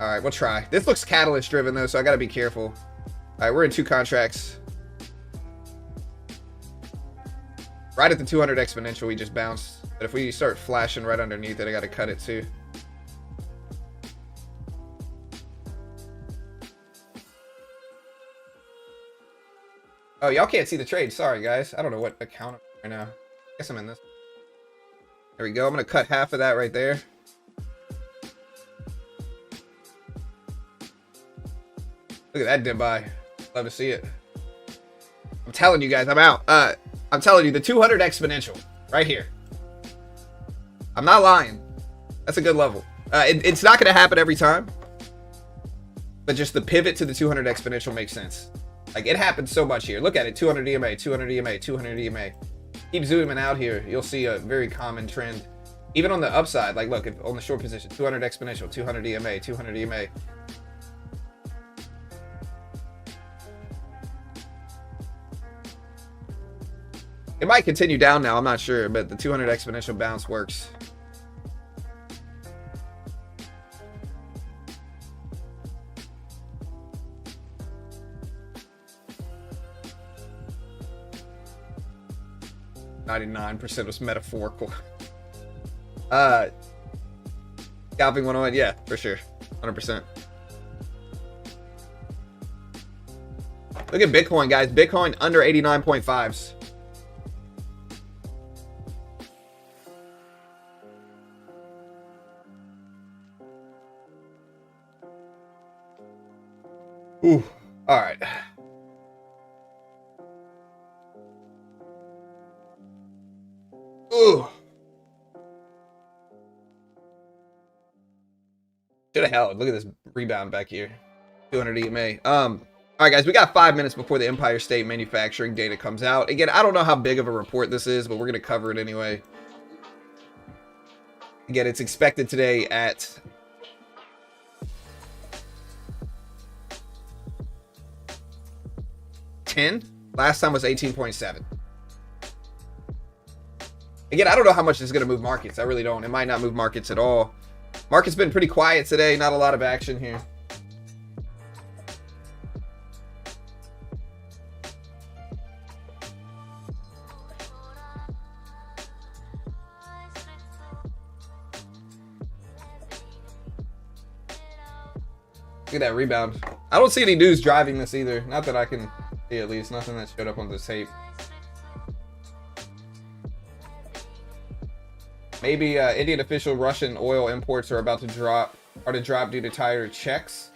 All right, we'll try. This looks catalyst driven though, so I got to be careful. All right, we're in 2 contracts. Right at the 200 exponential, we just bounced. But if we start flashing right underneath it, I got to cut it too. Oh, y'all can't see the trade. Sorry, guys. I don't know what account I'm right now. I guess I'm in this. There we go. I'm going to cut half of that right there. Look at that dip buy. Love to see it. I'm telling you guys, I'm out. I'm telling you, the 200 exponential right here. I'm not lying. That's a good level. It's not going to happen every time. But just the pivot to the 200 exponential makes sense. Like, it happens so much here. Look at it. 200 EMA, 200 EMA, 200 EMA. Keep zooming out here. You'll see a very common trend. Even on the upside, like, look, on the short position, 200 exponential, 200 EMA, 200 EMA. It might continue down now. I'm not sure, but the 200 exponential bounce works. .99% was metaphorical. Scalping 101, yeah, for sure. 100%. Look at Bitcoin, guys. Bitcoin under 89.5s. Ooh, all right. Ooh. Should have held. Look at this rebound back here. 200 EMA. All right, guys, we got 5 minutes before the Empire State manufacturing data comes out. Again, I don't know how big of a report this is, but we're going to cover it anyway. Again, it's expected today at 10. Last time was 18.7. Again, I don't know how much this is going to move markets. I really don't. It might not move markets at all. Market's been pretty quiet today. Not a lot of action here. Look at that rebound. I don't see any news driving this either. Not that I can see, at least. Nothing that showed up on the tape. Maybe Indian official Russian oil imports are about to drop due to tighter checks.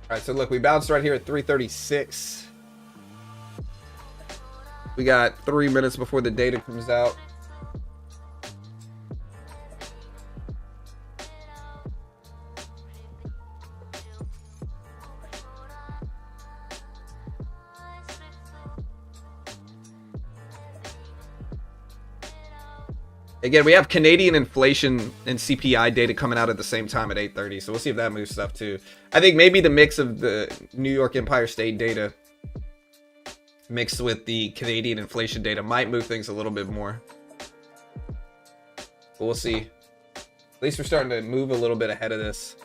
All right, so look, we bounced right here at 336. We got 3 minutes before the data comes out. Again, we have Canadian inflation and CPI data coming out at the same time at 8:30, so we'll see if that moves stuff too. I think maybe the mix of the New York Empire State data mixed with the Canadian inflation data might move things a little bit more. But we'll see. At least we're starting to move a little bit ahead of this.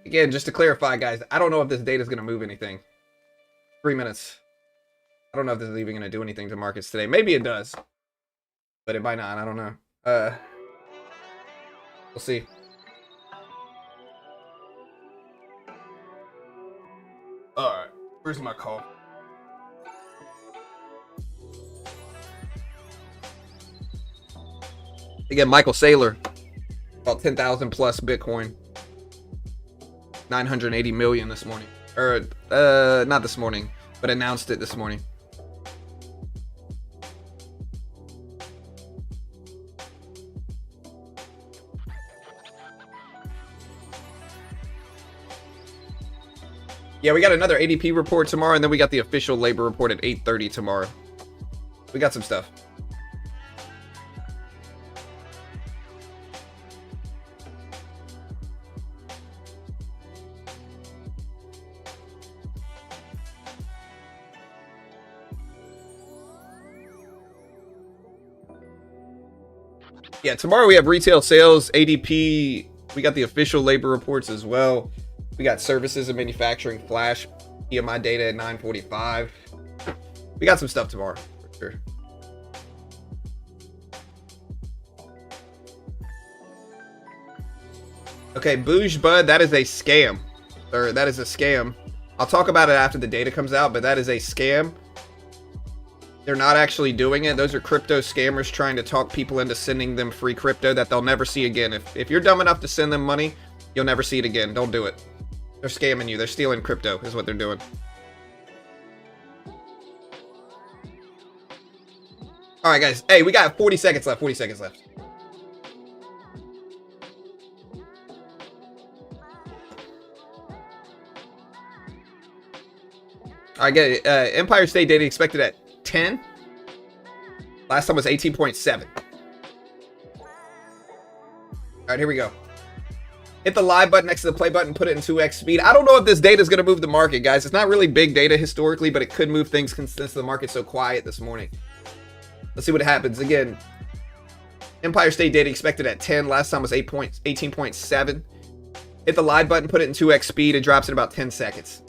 Again, just to clarify, guys, I don't know if this data is going to move anything. 3 minutes. I don't know if this is even going to do anything to markets today. Maybe it does. But it might not. I don't know. We'll see. Alright. Where's my call? Again, Michael Saylor. About 10,000 plus Bitcoin. 980 million this morning. Or, not this morning. but announced it this morning. Yeah, we got another ADP report tomorrow, and then we got the official labor report at 8:30 tomorrow. We got some stuff. Yeah, tomorrow we have retail sales, ADP. We got the official labor reports as well. We got services and manufacturing flash PMI data at 9:45. We got some stuff tomorrow for sure. Okay, Bouge Bud, that is a scam. Or that is a scam. I'll talk about it after the data comes out, but that is a scam. They're not actually doing it. Those are crypto scammers trying to talk people into sending them free crypto that they'll never see again. If you're dumb enough to send them money, you'll never see it again. Don't do it. They're scamming you. They're stealing crypto is what they're doing. All right, guys. Hey, we got 40 seconds left. 40 seconds left. All right, get it. Empire State data expected at 10. Last time was 18.7. All right, here we go. Hit the live button next to the play button, put it in 2x speed. I don't know if this data is going to move the market, guys. It's not really big data historically, but it could move things since the market's so quiet this morning. Let's see what happens. Again, Empire State data expected at 10. Last time was 18.7. Hit the live button, put it in 2x speed. It drops in about 10 seconds.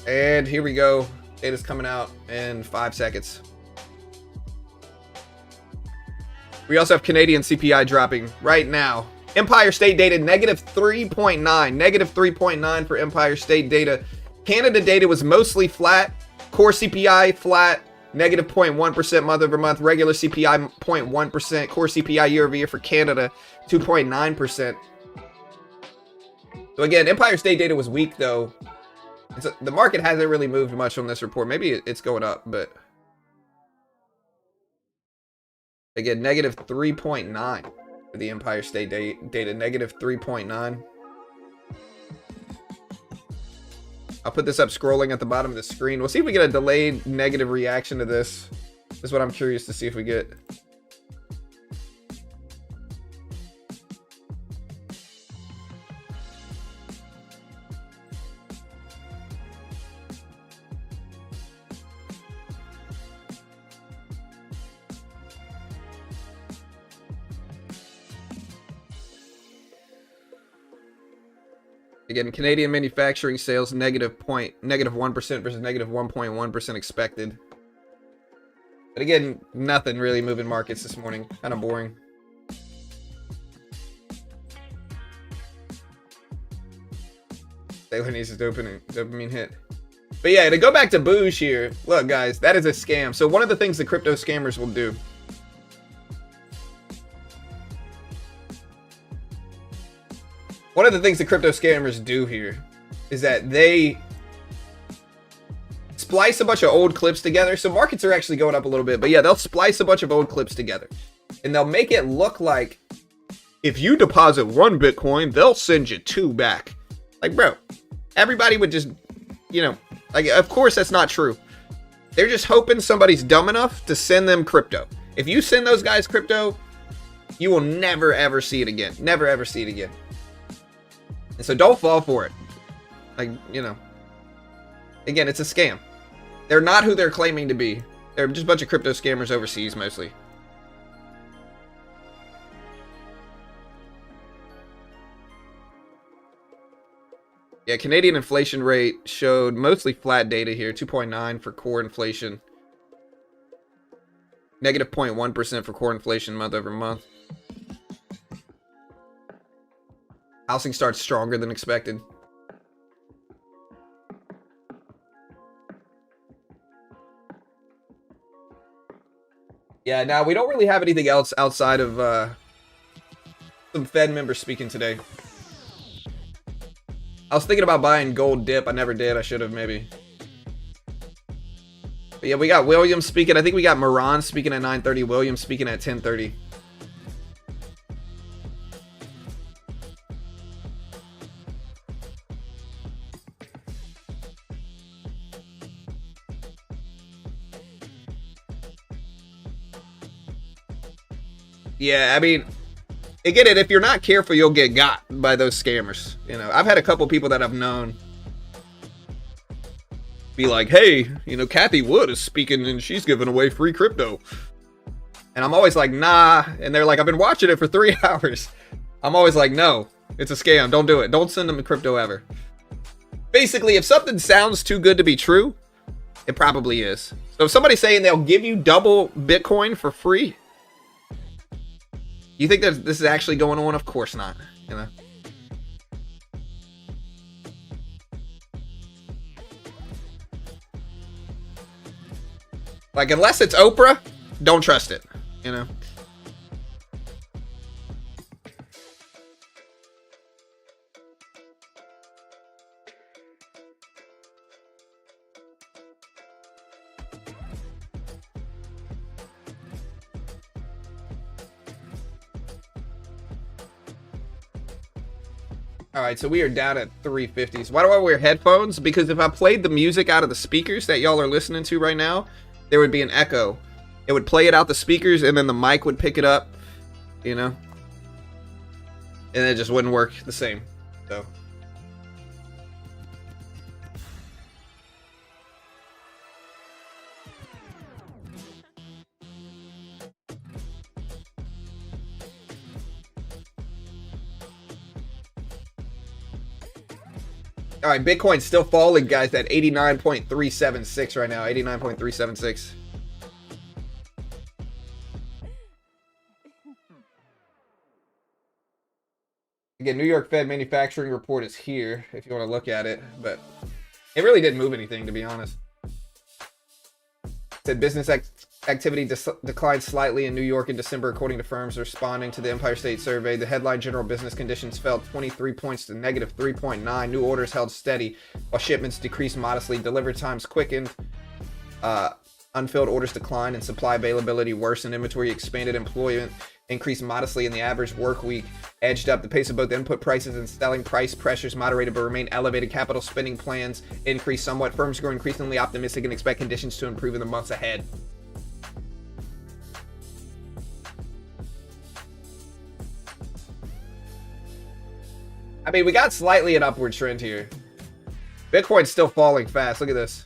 And here we go. Data's coming out in 5 seconds. We also have Canadian CPI dropping right now. Empire State data, negative 3.9. Negative 3.9 for Empire State data. Canada data was mostly flat. Core CPI flat. Negative 0.1% month over month. Regular CPI 0.1%. Core CPI year over year for Canada 2.9%. So again, Empire State data was weak though. The market hasn't really moved much on this report. Maybe it's going up, but again, negative 3.9 for the Empire State data. Negative 3.9. I'll put this up scrolling at the bottom of the screen. We'll see if we get a delayed negative reaction to this. This is what I'm curious to see if we get. Again, Canadian manufacturing sales negative 1% versus negative 1.1% expected. But again, nothing really moving markets this morning. Kind of boring. Taylor needs his dopamine hit. But yeah, to go back to Bouge here, look guys, that is a scam. So one of the things the crypto scammers will do here is that they splice a bunch of old clips together. So markets are actually going up a little bit, but yeah, they'll splice a bunch of old clips together and they'll make it look like if you deposit 1 Bitcoin, they'll send you 2 back. Like, bro, everybody would just, you know, like, of course that's not true. They're just hoping somebody's dumb enough to send them crypto. If you send those guys crypto, you will never ever see it again. Never ever see it again. And so don't fall for it. Like, you know, again, it's a scam. They're not who they're claiming to be. They're just a bunch of crypto scammers overseas mostly. Yeah, Canadian inflation rate showed mostly flat data here. 2.9 for core inflation. Negative 0.1% for core inflation month over month. Housing starts stronger than expected. Yeah, now we don't really have anything else outside of some Fed members speaking today. I was thinking about buying gold dip. I never did. I should have maybe. But yeah, we got Williams speaking. I think we got Moran speaking at 9:30. Williams speaking at 10:30. Yeah, I mean, get it. If you're not careful, you'll get got by those scammers. You know, I've had a couple people that I've known be like, "Hey, you know, Kathy Wood is speaking and she's giving away free crypto," and I'm always like, "Nah," and they're like, "I've been watching it for 3 hours." I'm always like, "No, it's a scam. Don't do it. Don't send them crypto ever." Basically, if something sounds too good to be true, it probably is. So if somebody's saying they'll give you double Bitcoin for free, you think that this is actually going on? Of course not, you know. Like, unless it's Oprah, don't trust it, you know. All right, so we are down at 350s. Why do I wear headphones? Because if I played the music out of the speakers that y'all are listening to right now, there would be an echo. It would play it out the speakers, and then the mic would pick it up, you know? And it just wouldn't work the same, so. All right, Bitcoin's still falling, guys, at 89.376 right now. 89.376. Again, New York Fed manufacturing report is here if you want to look at it, but it really didn't move anything, to be honest. It said business activity declined slightly in New York in December, according to firms responding to the Empire State Survey. The headline general business conditions fell 23 points to negative 3.9. New orders held steady, while shipments decreased modestly. Delivery times quickened. Unfilled orders declined, and supply availability worsened. Inventory expanded. Employment increased modestly, and the average work week edged up. The pace of both input prices and selling price pressures moderated but remain elevated. Capital spending plans increased somewhat. Firms grow increasingly optimistic and expect conditions to improve in the months ahead. I mean, we got slightly an upward trend here. Bitcoin's still falling fast. Look at this.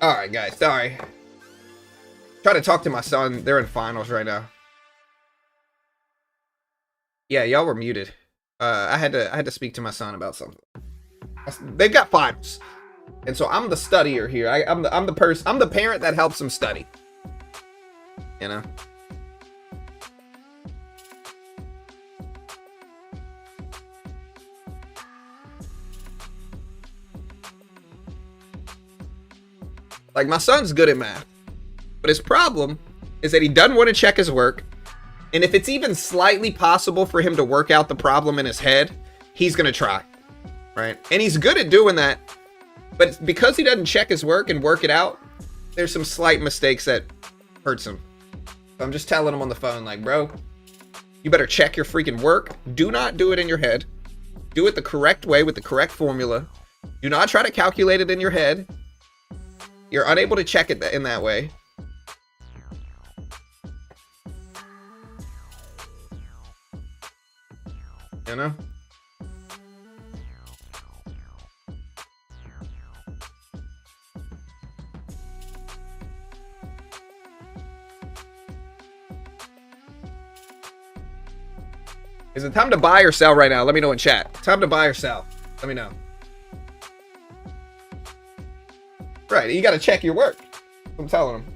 Alright, guys. Sorry. Try to talk to my son. They're in finals right now. Yeah, y'all were muted. I had to speak to my son about something. They've got finals, and so I'm the studier here. I'm the parent that helps them study. You know. Like, my son's good at math, but his problem is that he doesn't want to check his work. And if it's even slightly possible for him to work out the problem in his head, he's going to try, right? And he's good at doing that, but because he doesn't check his work and work it out, there's some slight mistakes that hurts him. So I'm just telling him on the phone, like, bro, you better check your freaking work. Do not do it in your head. Do it the correct way with the correct formula. Do not try to calculate it in your head. You're unable to check it in that way. You know? Is it time to buy or sell right now? Let me know in chat. Time to buy or sell. Let me know. Right, you gotta check your work. I'm telling him.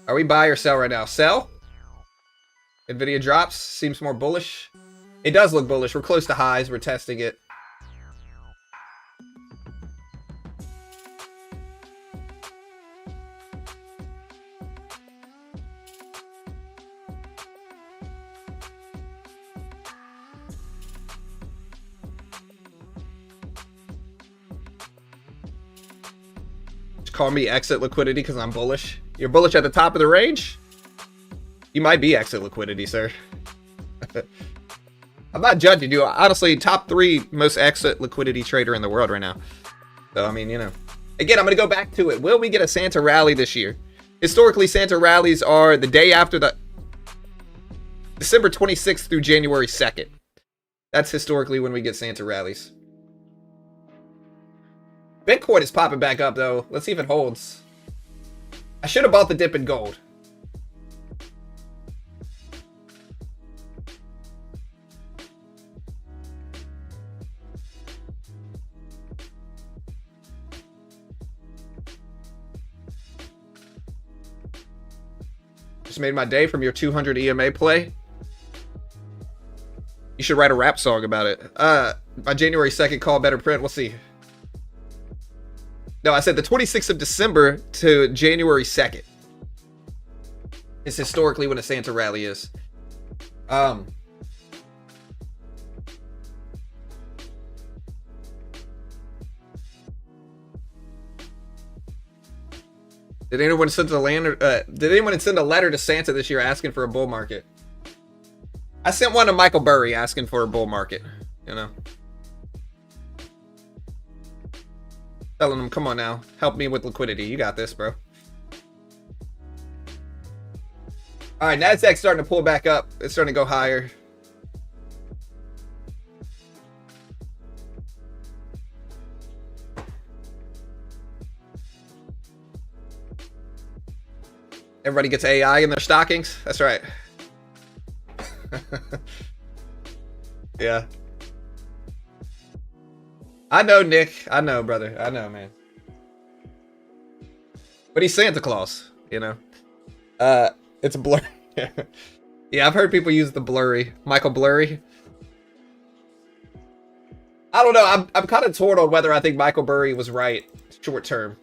Are we buy or sell right now? Sell? Nvidia drops. Seems more bullish. It does look bullish. We're close to highs. We're testing it. Call me exit liquidity because I'm bullish. You're bullish at the top of the range? You might be exit liquidity, sir. I'm not judging you. Honestly, top 3 most exit liquidity trader in the world right now. So, I mean, you know. Again, I'm going to go back to it. Will we get a Santa rally this year? Historically, Santa rallies are the day after the December 26th through January 2nd. That's historically when we get Santa rallies. Bitcoin is popping back up, though. Let's see if it holds. I should have bought the dip in gold. Just made my day from your 200 EMA play. You should write a rap song about it. My January 2nd call better print. We'll see. No, I said the 26th of December to January 2nd is historically when a Santa rally is. Did anyone send a letter to Santa this year asking for a bull market? I sent one to Michael Burry asking for a bull market, you know. Telling him, come on now, help me with liquidity. You got this, bro. All right, Nasdaq's starting to pull back up. It's starting to go higher. Everybody gets AI in their stockings. That's right. Yeah. I know, Nick. I know, brother. I know, man. But he's Santa Claus, you know. It's blurry. Yeah, I've heard people use the blurry. Michael Blurry. I don't know. I'm kind of torn on whether I think Michael Burry was right short term.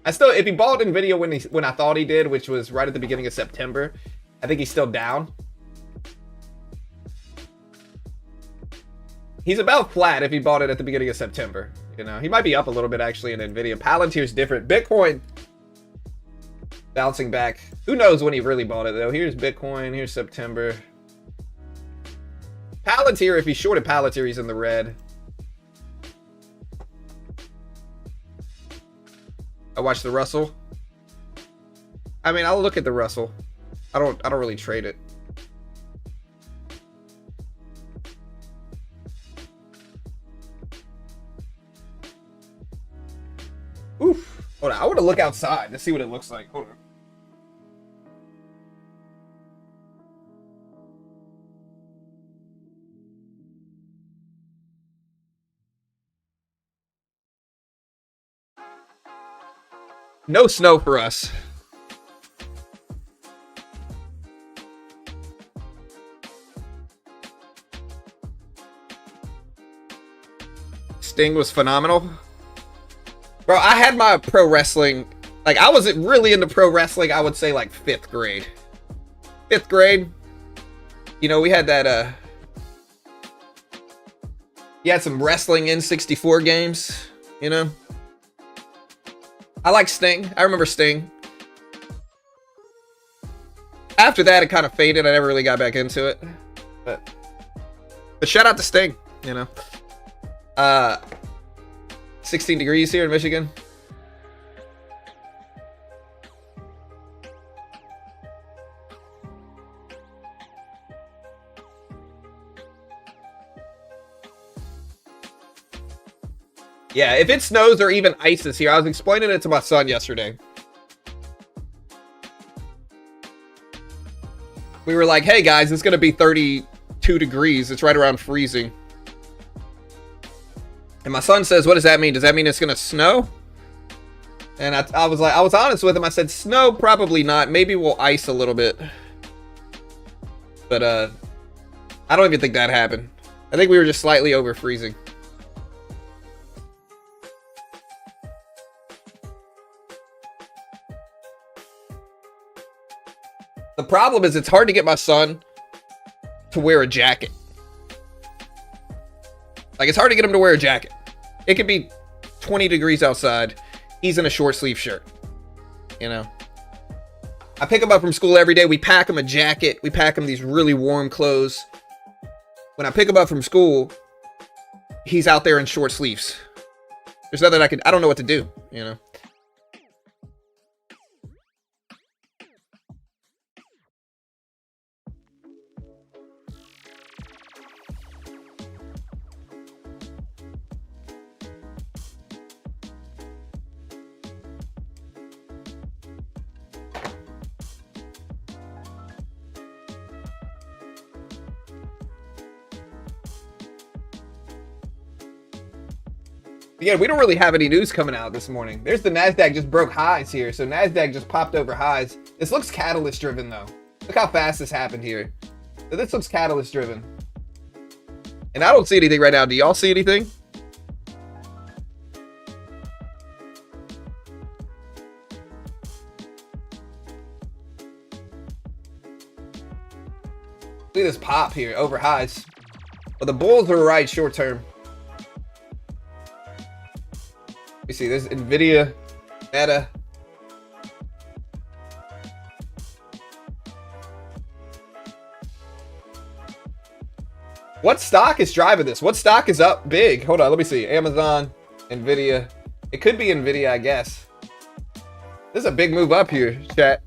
I still, if he bought Nvidia when I thought he did, which was right at the beginning of September, I think he's still down. He's about flat if he bought it at the beginning of September. You know, he might be up a little bit actually in Nvidia. Palantir's different. Bitcoin bouncing back. Who knows when he really bought it though? Here's Bitcoin. Here's September. Palantir, if he shorted Palantir, he's in the red. I watched the Russell. I mean, I'll look at the Russell. I don't really trade it. Oof. Hold on, I want to look outside to see what it looks like. Hold on. No snow for us. Sting was phenomenal. Bro, I had my pro wrestling, like I wasn't really into pro wrestling, I would say like 5th grade. 5th grade. You know, we had that, you had some wrestling N64 games, you know? I like Sting. I remember Sting. After that, it kind of faded. I never really got back into it. But shout out to Sting, you know? 16 degrees here in Michigan. Yeah, if it snows or even ices here, I was explaining it to my son yesterday. We were like, hey guys, it's gonna be 32 degrees. It's right around freezing. And my son says, what does that mean? Does that mean it's gonna snow? And I was like, I was honest with him. I said, snow, probably not. Maybe we'll ice a little bit. But I don't even think that happened. I think we were just slightly over freezing. The problem is it's hard to get my son to wear a jacket. Like, it's hard to get him to wear a jacket. It could be 20 degrees outside. He's in a short sleeve shirt. You know? I pick him up from school every day. We pack him a jacket. We pack him these really warm clothes. When I pick him up from school, he's out there in short sleeves. There's nothing I don't know what to do, you know? Yeah, we don't really have any news coming out this morning. There's the NASDAQ just broke highs here. So NASDAQ just popped over highs. This looks catalyst driven though. Look how fast this happened here. So this looks catalyst driven. And I don't see anything right now. Do y'all see anything? Look at this pop here over highs. Well, the bulls are right short term. You see, there's Nvidia, Meta. What stock is driving this? What stock is up big? Hold on, let me see. Amazon, Nvidia. It could be Nvidia, I guess. This is a big move up here, chat.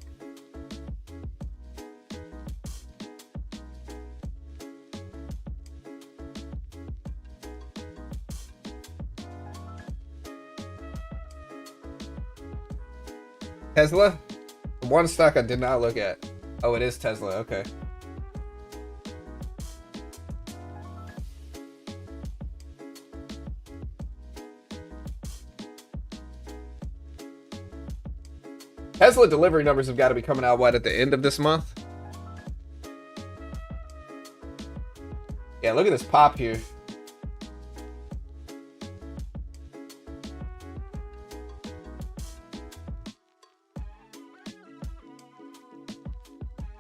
Tesla? One stock I did not look at. Oh, it is Tesla. Okay. Tesla delivery numbers have got to be coming out, what, at the end of this month? Yeah, look at this pop here.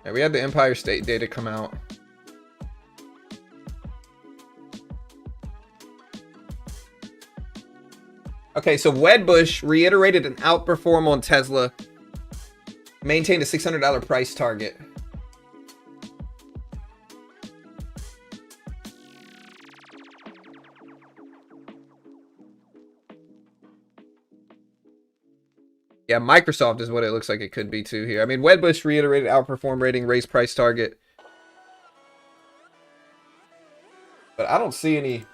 Yeah, we had the Empire State data come out. Okay, so Wedbush reiterated an outperform on Tesla. Maintained a $600 price target. Yeah, Microsoft is what it looks like it could be too here. I mean, Wedbush reiterated outperform rating, raise price target. But I don't see any.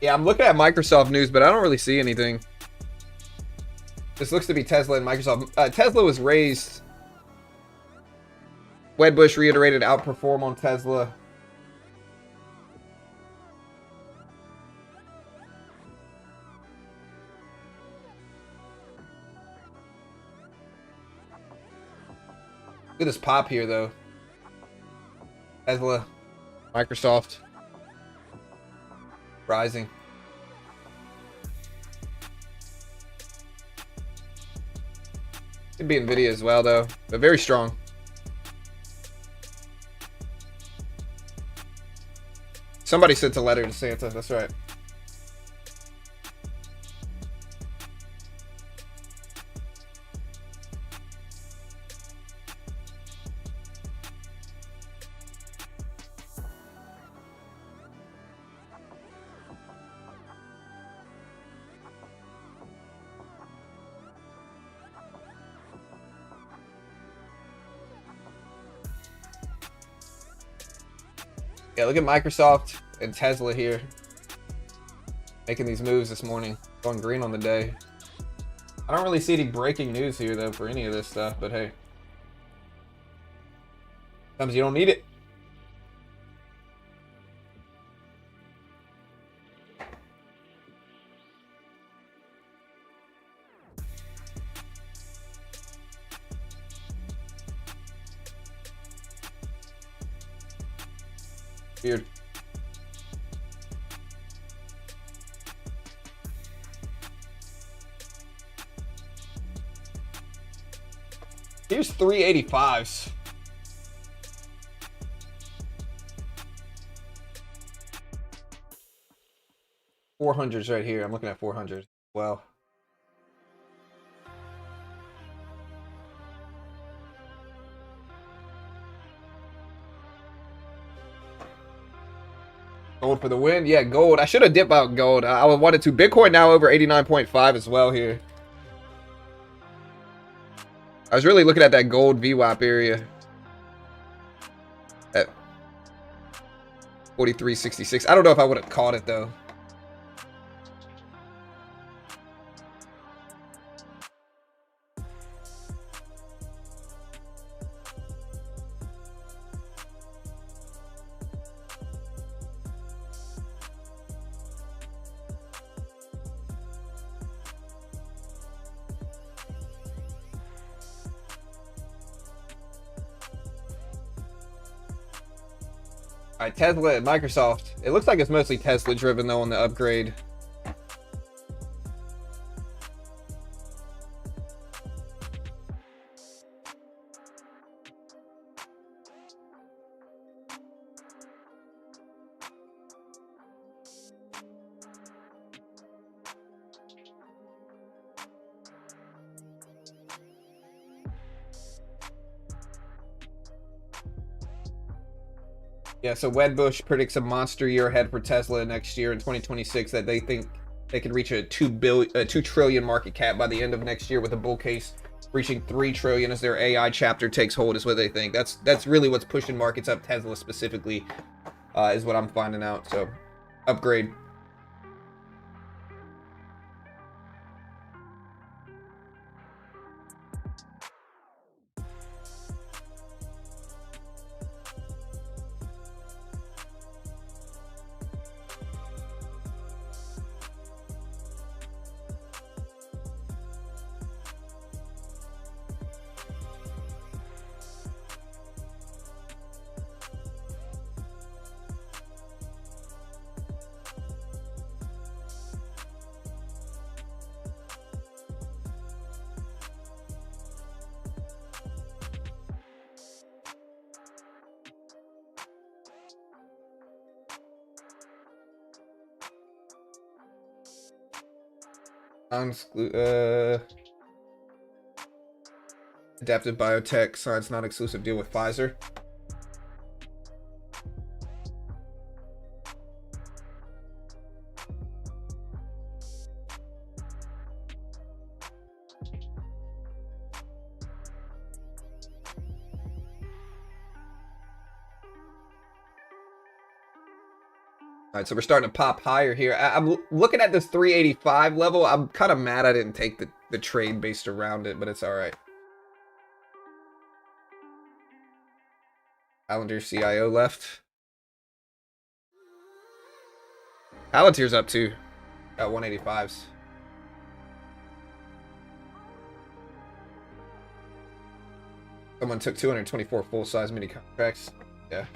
Yeah, I'm looking at Microsoft news, but I don't really see anything. This looks to be Tesla and Microsoft. Tesla was raised. Wedbush reiterated outperform on Tesla. Look at this pop here, though. Tesla, Microsoft, rising. Could be Nvidia as well, though, but very strong. Somebody sent a letter to Santa. That's right. Yeah, look at Microsoft and Tesla here. Making these moves this morning. Going green on the day. I don't really see any breaking news here, though, for any of this stuff, but hey. Sometimes you don't need it. Weird. Here's 385s. $400s right here. I'm looking at 400s. Well. Gold for the win. Yeah, gold. I should have dipped out gold. I wanted to. Bitcoin now over 89.5 as well here. I was really looking at that gold VWAP area at 43.66. I don't know if I would have caught it, though. All right, Tesla and Microsoft. It looks like it's mostly Tesla driven, though, on the upgrade. Yeah, so Wedbush predicts a monster year ahead for Tesla next year in 2026 that they think they can reach a 2 trillion market cap by the end of next year, with a bull case reaching 3 trillion as their AI chapter takes hold, is what they think. That's really what's pushing markets up. Tesla specifically is what I'm finding out. So upgrade. Adaptive Biotech signs non-exclusive deal with Pfizer. All right, so we're starting to pop higher here. I'm looking at this 385 level. I'm kind of mad I didn't take the trade based around it, but it's all right. Palantir CIO left. Palantir's up too. Got 185s. Someone took 224 full-size mini contracts. Yeah.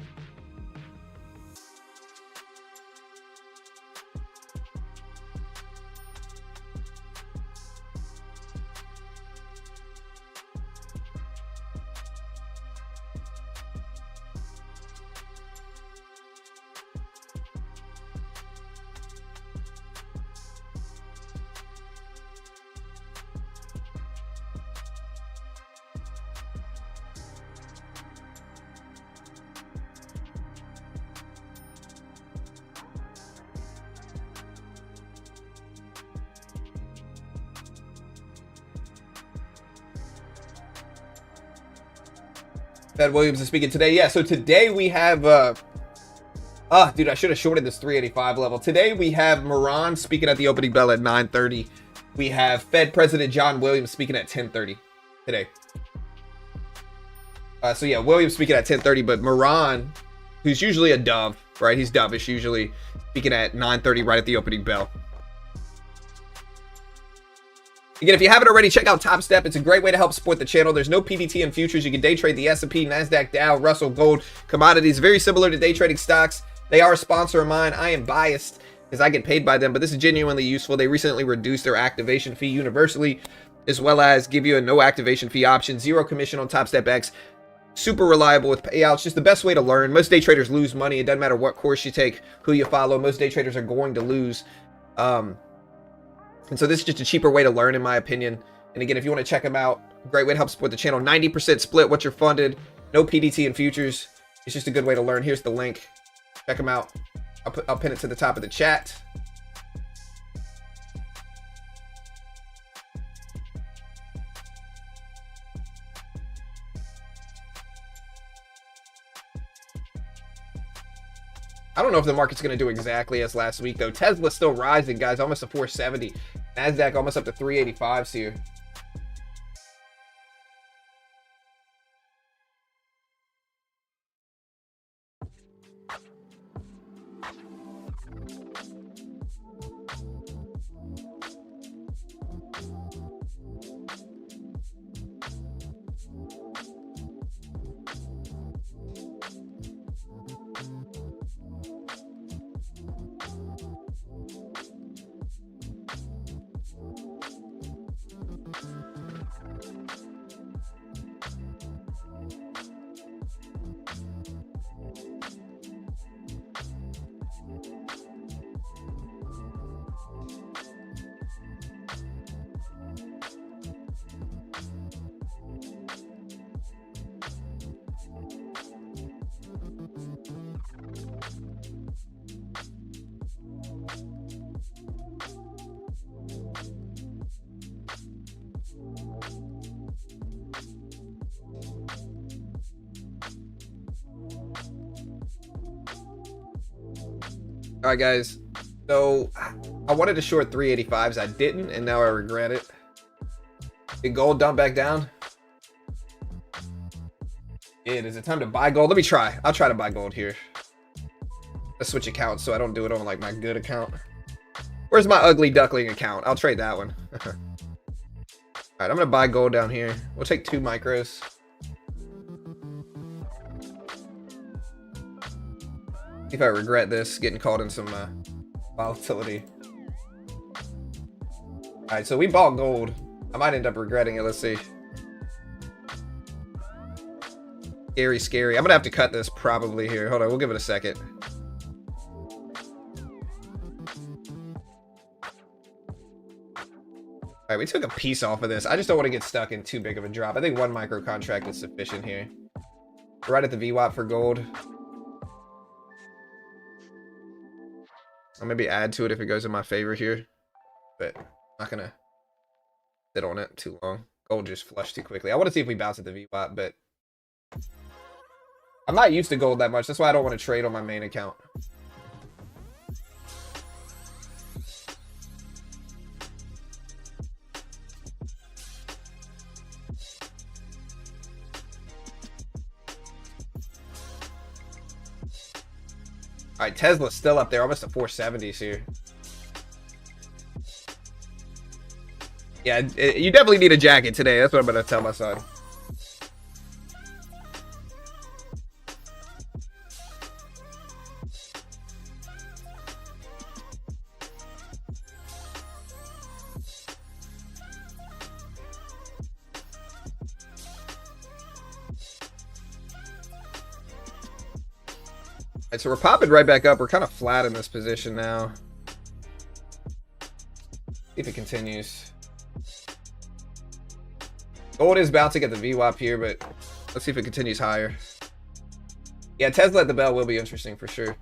Fed Williams is speaking today. Yeah, so today we have dude, I should have shorted this 385 level. Today we have Moran speaking at the opening bell at 9:30. We have Fed President John Williams speaking at 10:30 today. So yeah, Williams speaking at 10:30, but Moran, who's usually a dove, right? He's dovish usually, speaking at 9:30 right at the opening bell. Again, if you haven't already, check out Top Step. It's a great way to help support the channel. There's no PDT in futures. You can day trade the S&P, NASDAQ, Dow, Russell, gold, commodities. Very similar to day trading stocks. They are a sponsor of mine. I am biased because I get paid by them, but this is genuinely useful. They recently reduced their activation fee universally, as well as give you a no activation fee option, 0 commission on Top Step X. Super reliable with payouts. Just the best way to learn. Most day traders lose money. It doesn't matter what course you take, who you follow. Most day traders are going to lose. And so this is just a cheaper way to learn, in my opinion. And again, if you want to check them out, great way to help support the channel. 90% split what you're funded. No PDT in futures. It's just a good way to learn. Here's the link. Check them out. I'll pin it to the top of the chat. I don't know if the market's going to do exactly as last week, though. Tesla's still rising, guys. Almost to 470. NASDAQ almost up to 385s here. All right, guys. So I wanted to short 385s. I didn't, and now I regret it. Did gold dump back down? Is it time to buy gold? Let me try. I'll try to buy gold here. Let's switch accounts so I don't do it on like my good account. Where's my ugly duckling account? I'll trade that one. All right, I'm gonna buy gold down here. We'll take 2 micros. See if I regret this, getting caught in some volatility. All right, so we bought gold. I might end up regretting it. Let's see. Scary, scary. I'm gonna have to cut this probably here. Hold on, we'll give it a second. Alright, we took a piece off of this. I just don't want to get stuck in too big of a drop. I think one micro contract is sufficient here. Right at the VWAP for gold. I'll maybe add to it if it goes in my favor here. But I'm not going to sit on it too long. Gold just flushed too quickly. I want to see if we bounce at the VWAP, but I'm not used to gold that much. That's why I don't want to trade on my main account. All right, Tesla's still up there, almost to 470s here. Yeah, you definitely need a jacket today. That's what I'm going to tell my son. Alright, so we're popping right back up. We're kind of flat in this position now. See if it continues. Gold is bouncing at the VWAP here, but let's see if it continues higher. Yeah, Tesla at the bell will be interesting for sure.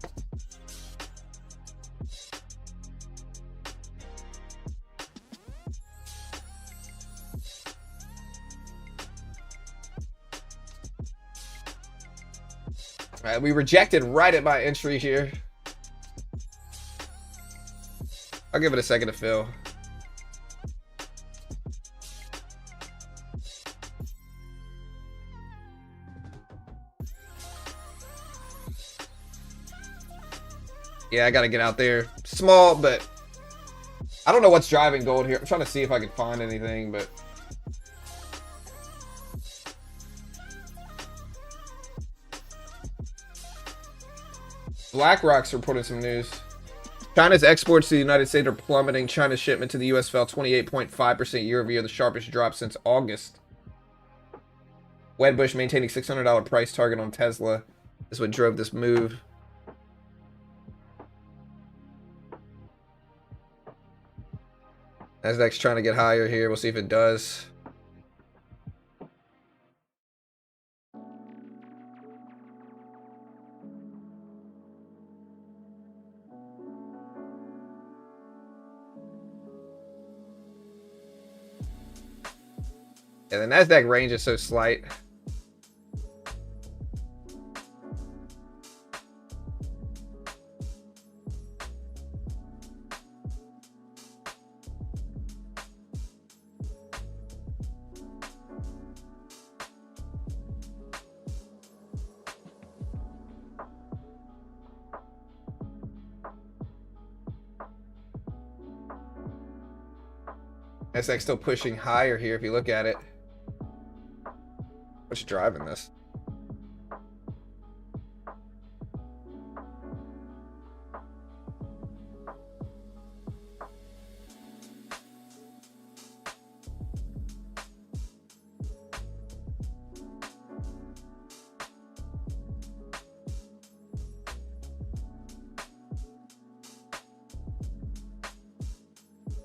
Alright, we rejected right at my entry here. I'll give it a second to fill. Yeah, I gotta get out there. Small, but I don't know what's driving gold here. I'm trying to see if I can find anything, but BlackRock's reporting some news. China's exports to the United States are plummeting. China's shipment to the U.S. fell 28.5% year-over-year, the sharpest drop since August. Wedbush maintaining $600 price target on Tesla is what drove this move. Nasdaq's trying to get higher here. We'll see if it does. Yeah, the Nasdaq range is so slight. Nasdaq still pushing higher here if you look at it. What's driving this?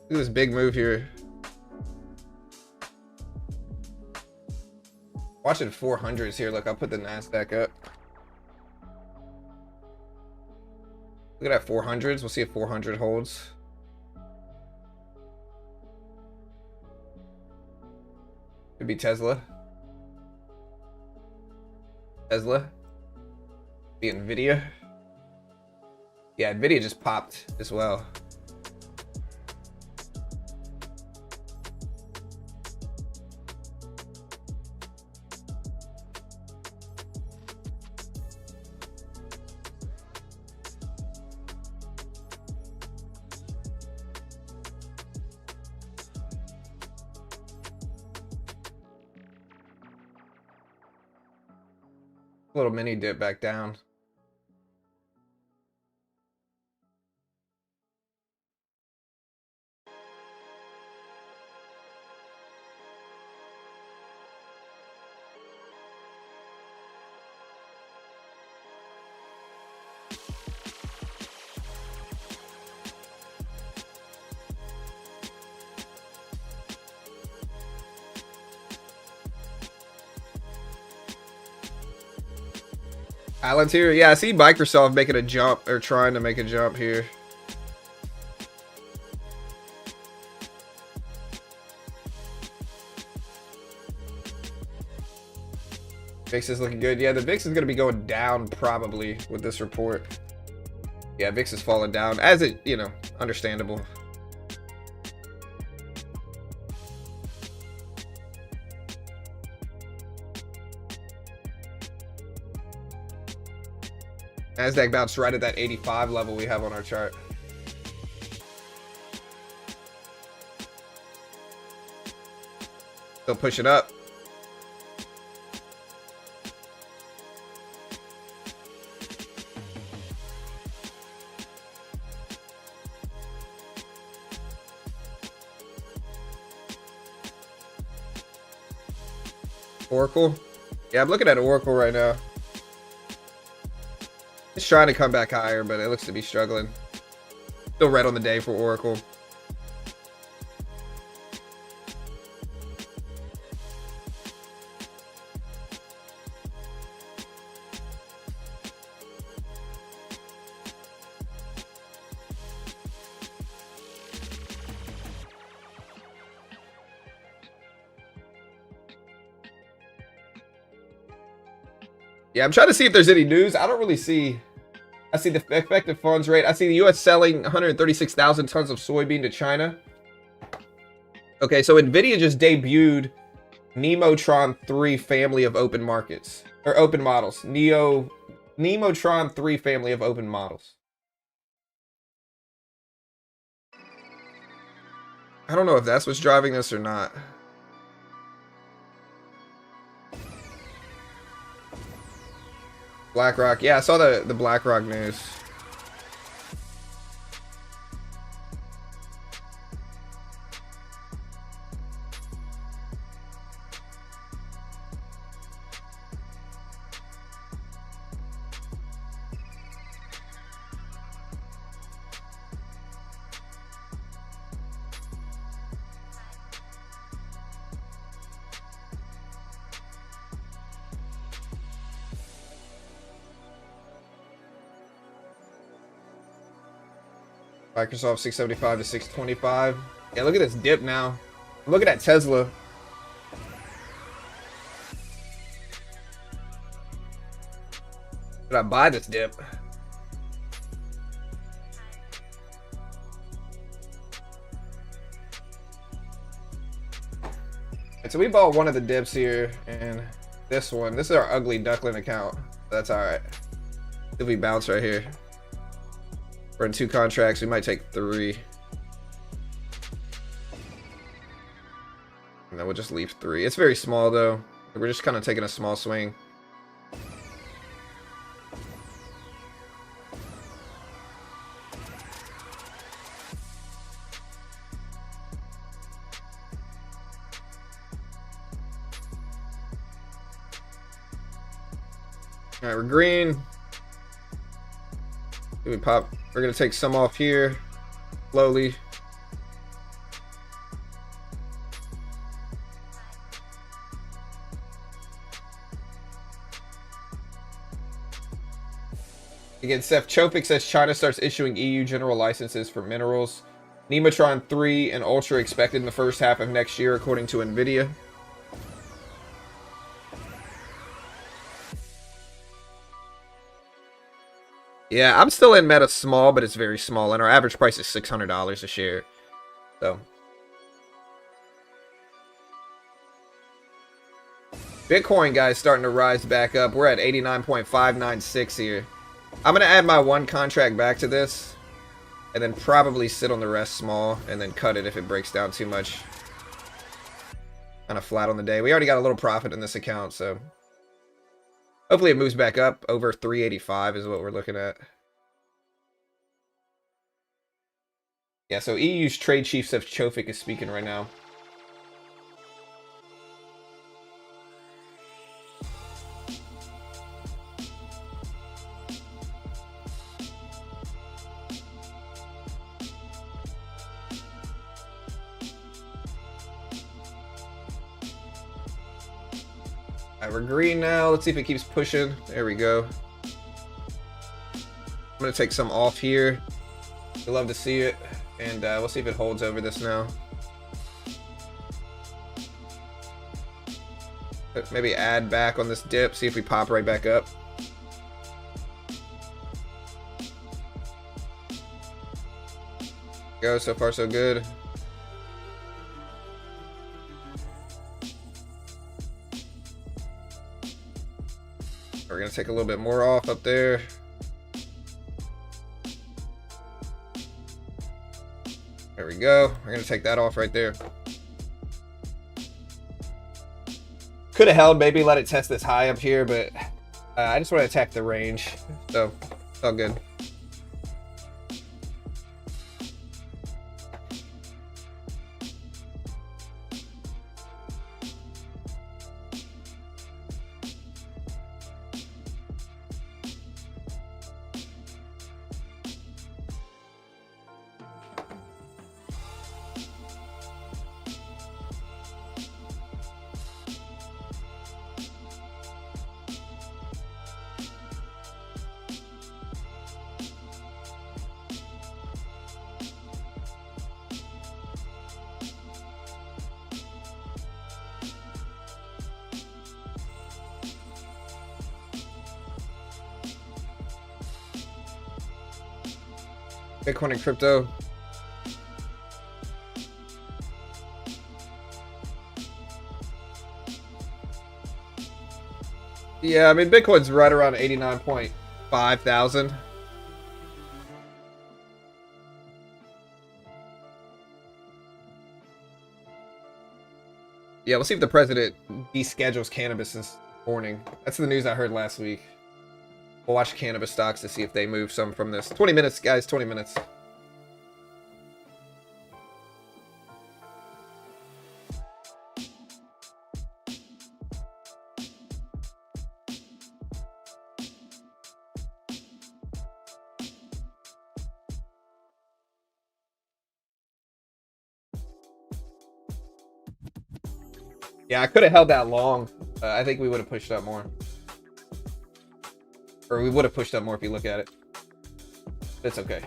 Look at this big move here. Watching 400s here. Look, I'll put the Nasdaq up. Look at that 400s. We'll see if 400 holds. Could be Tesla. Tesla. Be Nvidia. Yeah, Nvidia just popped as well. Little mini dip back down. Islands here. Yeah, I see Microsoft making a jump, or trying to make a jump here. VIX is looking good. Yeah, the VIX is going to be going down probably with this report. Yeah, VIX is falling down, as it, you know, understandable. Nasdaq bounced right at that 85 level we have on our chart. Still pushing up. Oracle. Yeah, I'm looking at Oracle right now. It's trying to come back higher, but it looks to be struggling. Still red on the day for Oracle. Yeah, I'm trying to see if there's any news. I don't really see. I see the effective funds rate. I see the U.S. selling 136,000 tons of soybean to China. Okay, so NVIDIA just debuted Nemotron 3 family of open markets. Or open models. Nemotron 3 family of open models. I don't know if that's what's driving this or not. BlackRock. Yeah, I saw the BlackRock news. Microsoft 675 to 625. Yeah, look at this dip now. Look at that Tesla. Did I buy this dip? And so we bought one of the dips here, and this one. This is our ugly duckling account. That's all right. If we bounce right here. We're in 2 contracts. We might take 3. And then we'll just leave 3. It's very small, though. We're just kind of taking a small swing. All right, we're green. We pop. We're gonna take some off here, slowly. Again, Seth Chopik says China starts issuing EU general licenses for minerals. Nemotron 3 and Ultra expected in the first half of next year, according to NVIDIA. Yeah, I'm still in Meta small, but it's very small, and our average price is $600 a share. So, Bitcoin, guys, starting to rise back up. We're at 89.596 here. I'm gonna add my 1 contract back to this, and then probably sit on the rest small, and then cut it if it breaks down too much. Kind of flat on the day. We already got a little profit in this account, so hopefully it moves back up. Over 385 is what we're looking at. Yeah, so EU's trade chief Seth Chopik is speaking right now. Alright, we're green now. Let's see if it keeps pushing. There we go. I'm gonna take some off here. We love to see it, and we'll see if it holds over this now. Maybe add back on this dip, see if we pop right back up. Go, so far so good. We're gonna take a little bit more off up there. There we go. We're gonna take that off right there. Could have held, maybe let it test this high up here, but I just want to attack the range, so it's all good. Bitcoin and crypto. Yeah, I mean, Bitcoin's right around 89.5 thousand. Yeah, we'll see if the president deschedules cannabis this morning. That's the news I heard last week. We'll watch cannabis stocks to see if they move some from this. 20 minutes, guys, 20 minutes. Yeah, I could have held that long. I think we would have pushed up more. Or we would have pushed up more if you look at it. It's okay.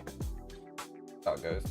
That's how it goes.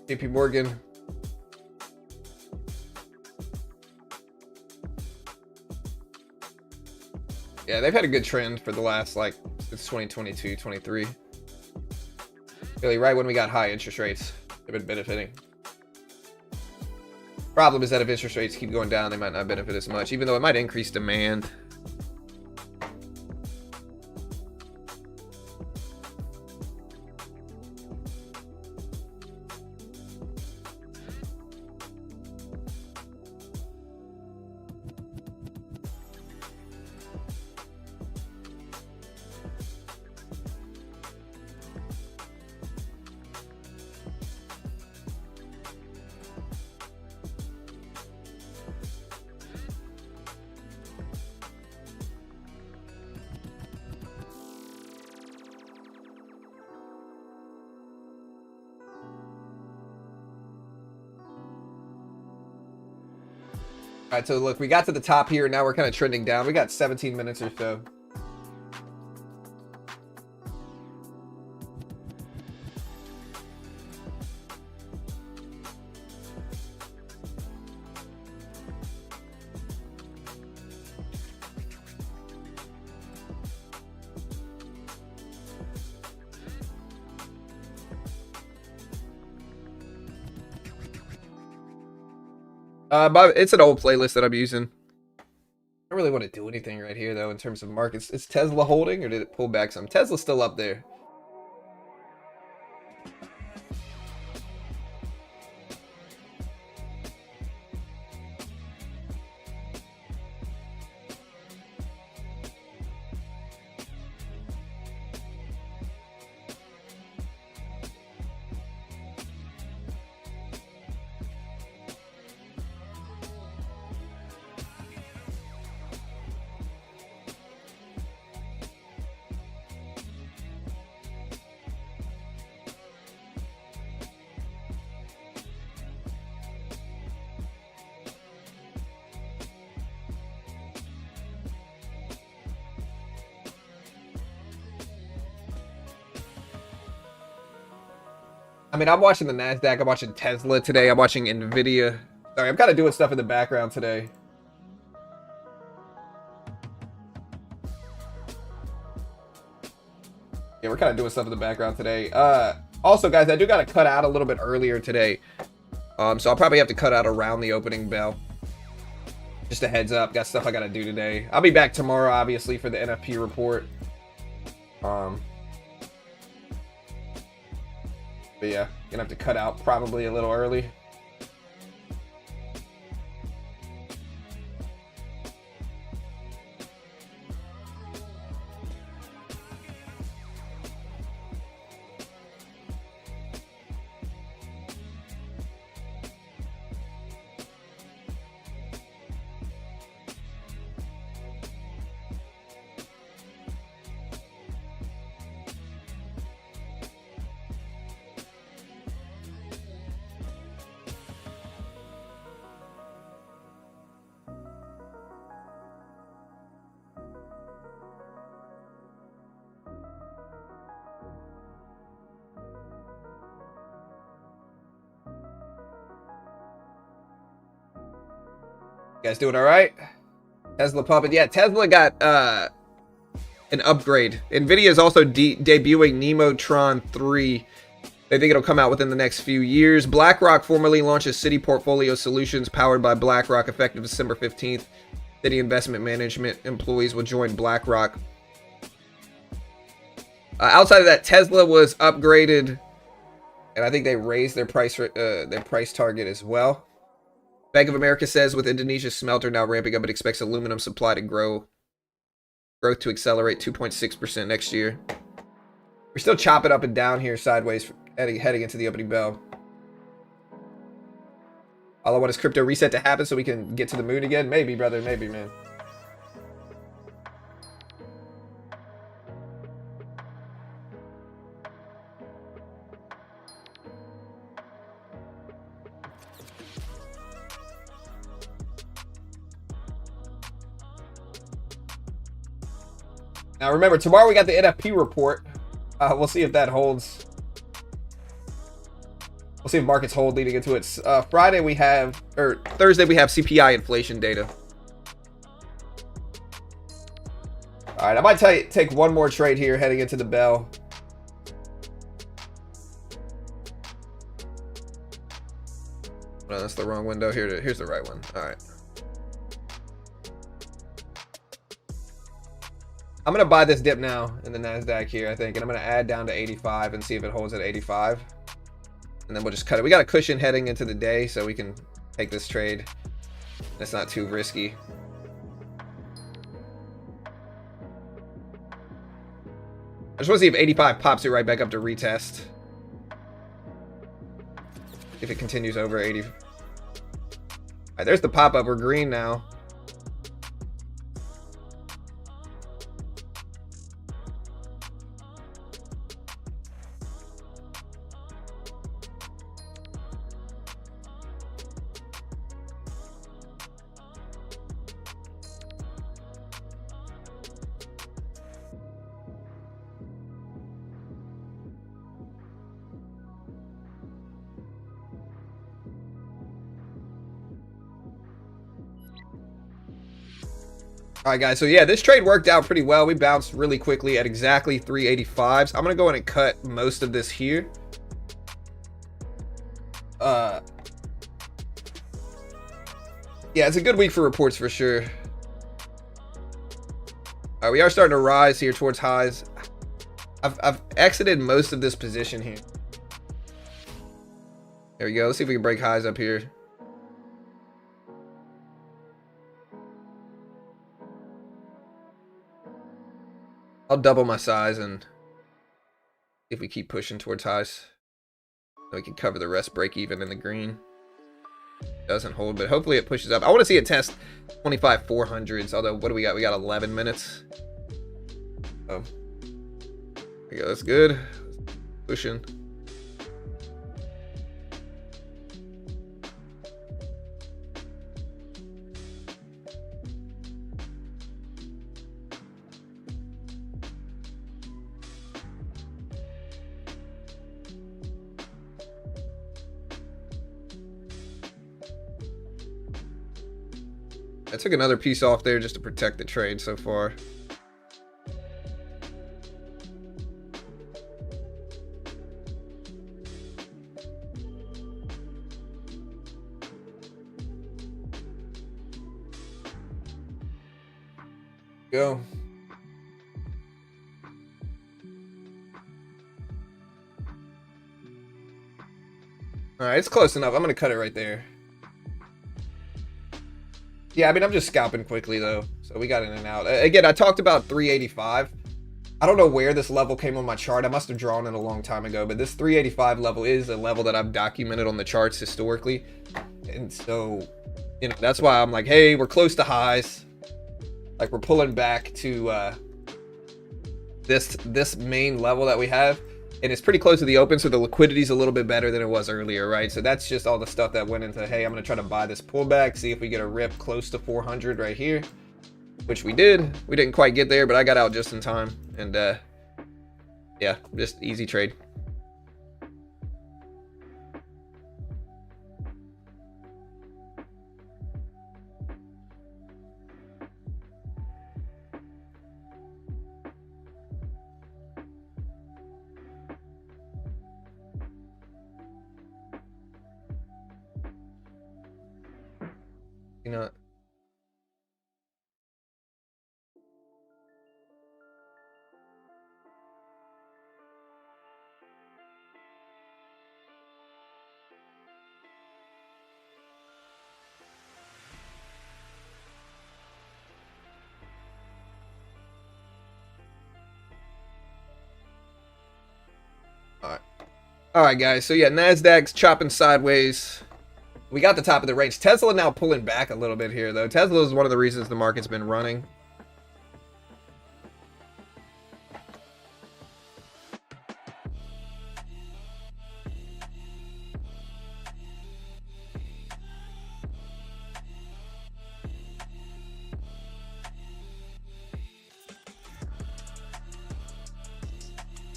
JP Morgan. Yeah, they've had a good trend for the last, like, since 2022, 23. Really, right when we got high interest rates, they've been benefiting. Problem is that if interest rates keep going down, they might not benefit as much, even though it might increase demand. All right, so look, we got to the top here. Now we're kind of trending down. We got 17 minutes or so. But it's an old playlist that I'm using. I don't really want to do anything right here, though, in terms of markets. Is Tesla holding, or did it pull back some? Tesla's still up there. I mean, I'm watching the NASDAQ. I'm watching Tesla today. I'm watching NVIDIA. Sorry, I'm kind of doing stuff in the background today. Yeah, we're kind of doing stuff in the background today. Also, guys, I do got to cut out a little bit earlier today. So I'll probably have to cut out around the opening bell. Just a heads up. Got stuff I got to do today. I'll be back tomorrow, obviously, for the NFP report. But yeah, gonna have to cut out probably a little early. You guys doing all right? Tesla pumping. Yeah, Tesla got an upgrade. NVIDIA is also debuting Nemotron 3. They think it'll come out within the next few years. BlackRock formally launches City Portfolio Solutions powered by BlackRock effective December 15th. City Investment Management employees will join BlackRock. Outside of that, Tesla was upgraded, and I think they raised their price target as well. Bank of America says with Indonesia's smelter now ramping up, it expects aluminum supply to growth to accelerate 2.6% next year. We're still chopping up and down here sideways, heading into the opening bell. All I want is crypto reset to happen so we can get to the moon again. Maybe, brother. Maybe, man. Now remember, tomorrow we got the NFP report. We'll see if that holds. We'll see if markets hold leading into it. Thursday we have CPI inflation data. All right, I might take one more trade here heading into the bell. No, that's the wrong window. Here's the right one. All right. I'm going to buy this dip now in the NASDAQ here, I think. And I'm going to add down to 85 and see if it holds at 85. And then we'll just cut it. We got a cushion heading into the day, so we can take this trade. It's not too risky. I just want to see if 85 pops it right back up to retest. If it continues over 80. All right, there's the pop-up. We're green now. All right, guys. So yeah, this trade worked out pretty well. We bounced really quickly at exactly 385s. I'm gonna go in and cut most of this here. Yeah, it's a good week for reports for sure. All right, we are starting to rise here towards highs. I've exited most of this position here. There we go. Let's see if we can break highs up here. I'll double my size and if we keep pushing towards highs, we can cover the rest, break even in the green. Doesn't hold, but hopefully it pushes up. I want to see it test 25 400s, although what do we got? We got 11 minutes. Oh, there we go. That's good. Pushing. I took another piece off there just to protect the trade so far. Go. All right, it's close enough. I'm going to cut it right there. Yeah, I mean, I'm just scalping quickly, though. So we got in and out. Again, I talked about 385. I don't know where this level came on my chart. I must have drawn it a long time ago. But this 385 level is a level that I've documented on the charts historically. And so, you know, that's why I'm like, hey, we're close to highs. Like, we're pulling back to this main level that we have. And it's pretty close to the open, so the liquidity is a little bit better than it was earlier, right? So that's just all the stuff that went into, hey, I'm going to try to buy this pullback, see if we get a rip close to 400 right here, which we did. We didn't quite get there, but I got out just in time. And, yeah, just easy trade. You know, all right, guys. So yeah, Nasdaq's chopping sideways. We got the top of the range. Tesla now pulling back a little bit here, though. Tesla is one of the reasons the market's been running.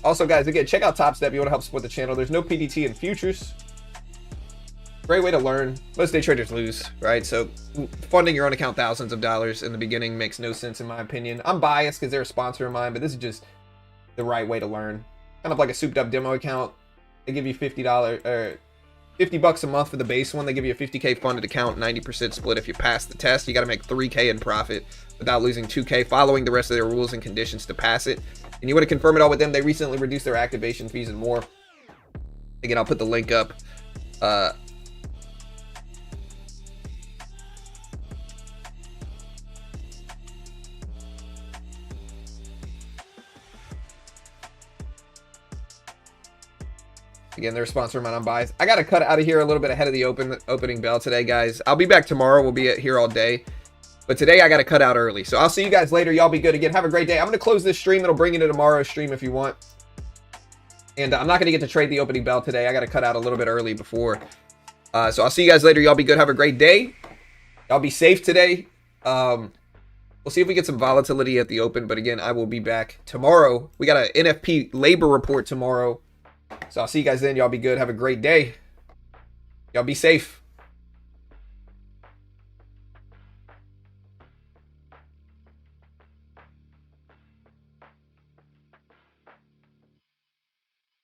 Also, guys, again, check out Top Step. You want to help support the channel. There's no PDT in futures. Great way to learn. Most day traders lose, right? So funding your own account thousands of dollars in the beginning makes no sense in my opinion. I'm biased because they're a sponsor of mine, but this is just the right way to learn. Kind of like a souped up demo account. They give you $50 or $50 a month for the base one. They give you a 50K funded account, 90% split. If you pass the test, you got to make 3K in profit without losing 2K, following the rest of their rules and conditions to pass it. And you want to confirm it all with them. They recently reduced their activation fees and more. Again, I'll put the link up. Again, they're sponsoring mine. I'm biased. I got to cut out of here a little bit ahead of the opening bell today, guys. I'll be back tomorrow. We'll be here all day. But today I got to cut out early. So I'll see you guys later. Y'all be good. Again, have a great day. I'm going to close this stream. It'll bring you to tomorrow's stream if you want. And I'm not going to get to trade the opening bell today. I got to cut out a little bit early before. So I'll see you guys later. Y'all be good. Have a great day. Y'all be safe today. We'll see if we get some volatility at the open. But again, I will be back tomorrow. We got an NFP labor report tomorrow. So I'll see you guys then. Y'all be good. Have a great day. Y'all be safe.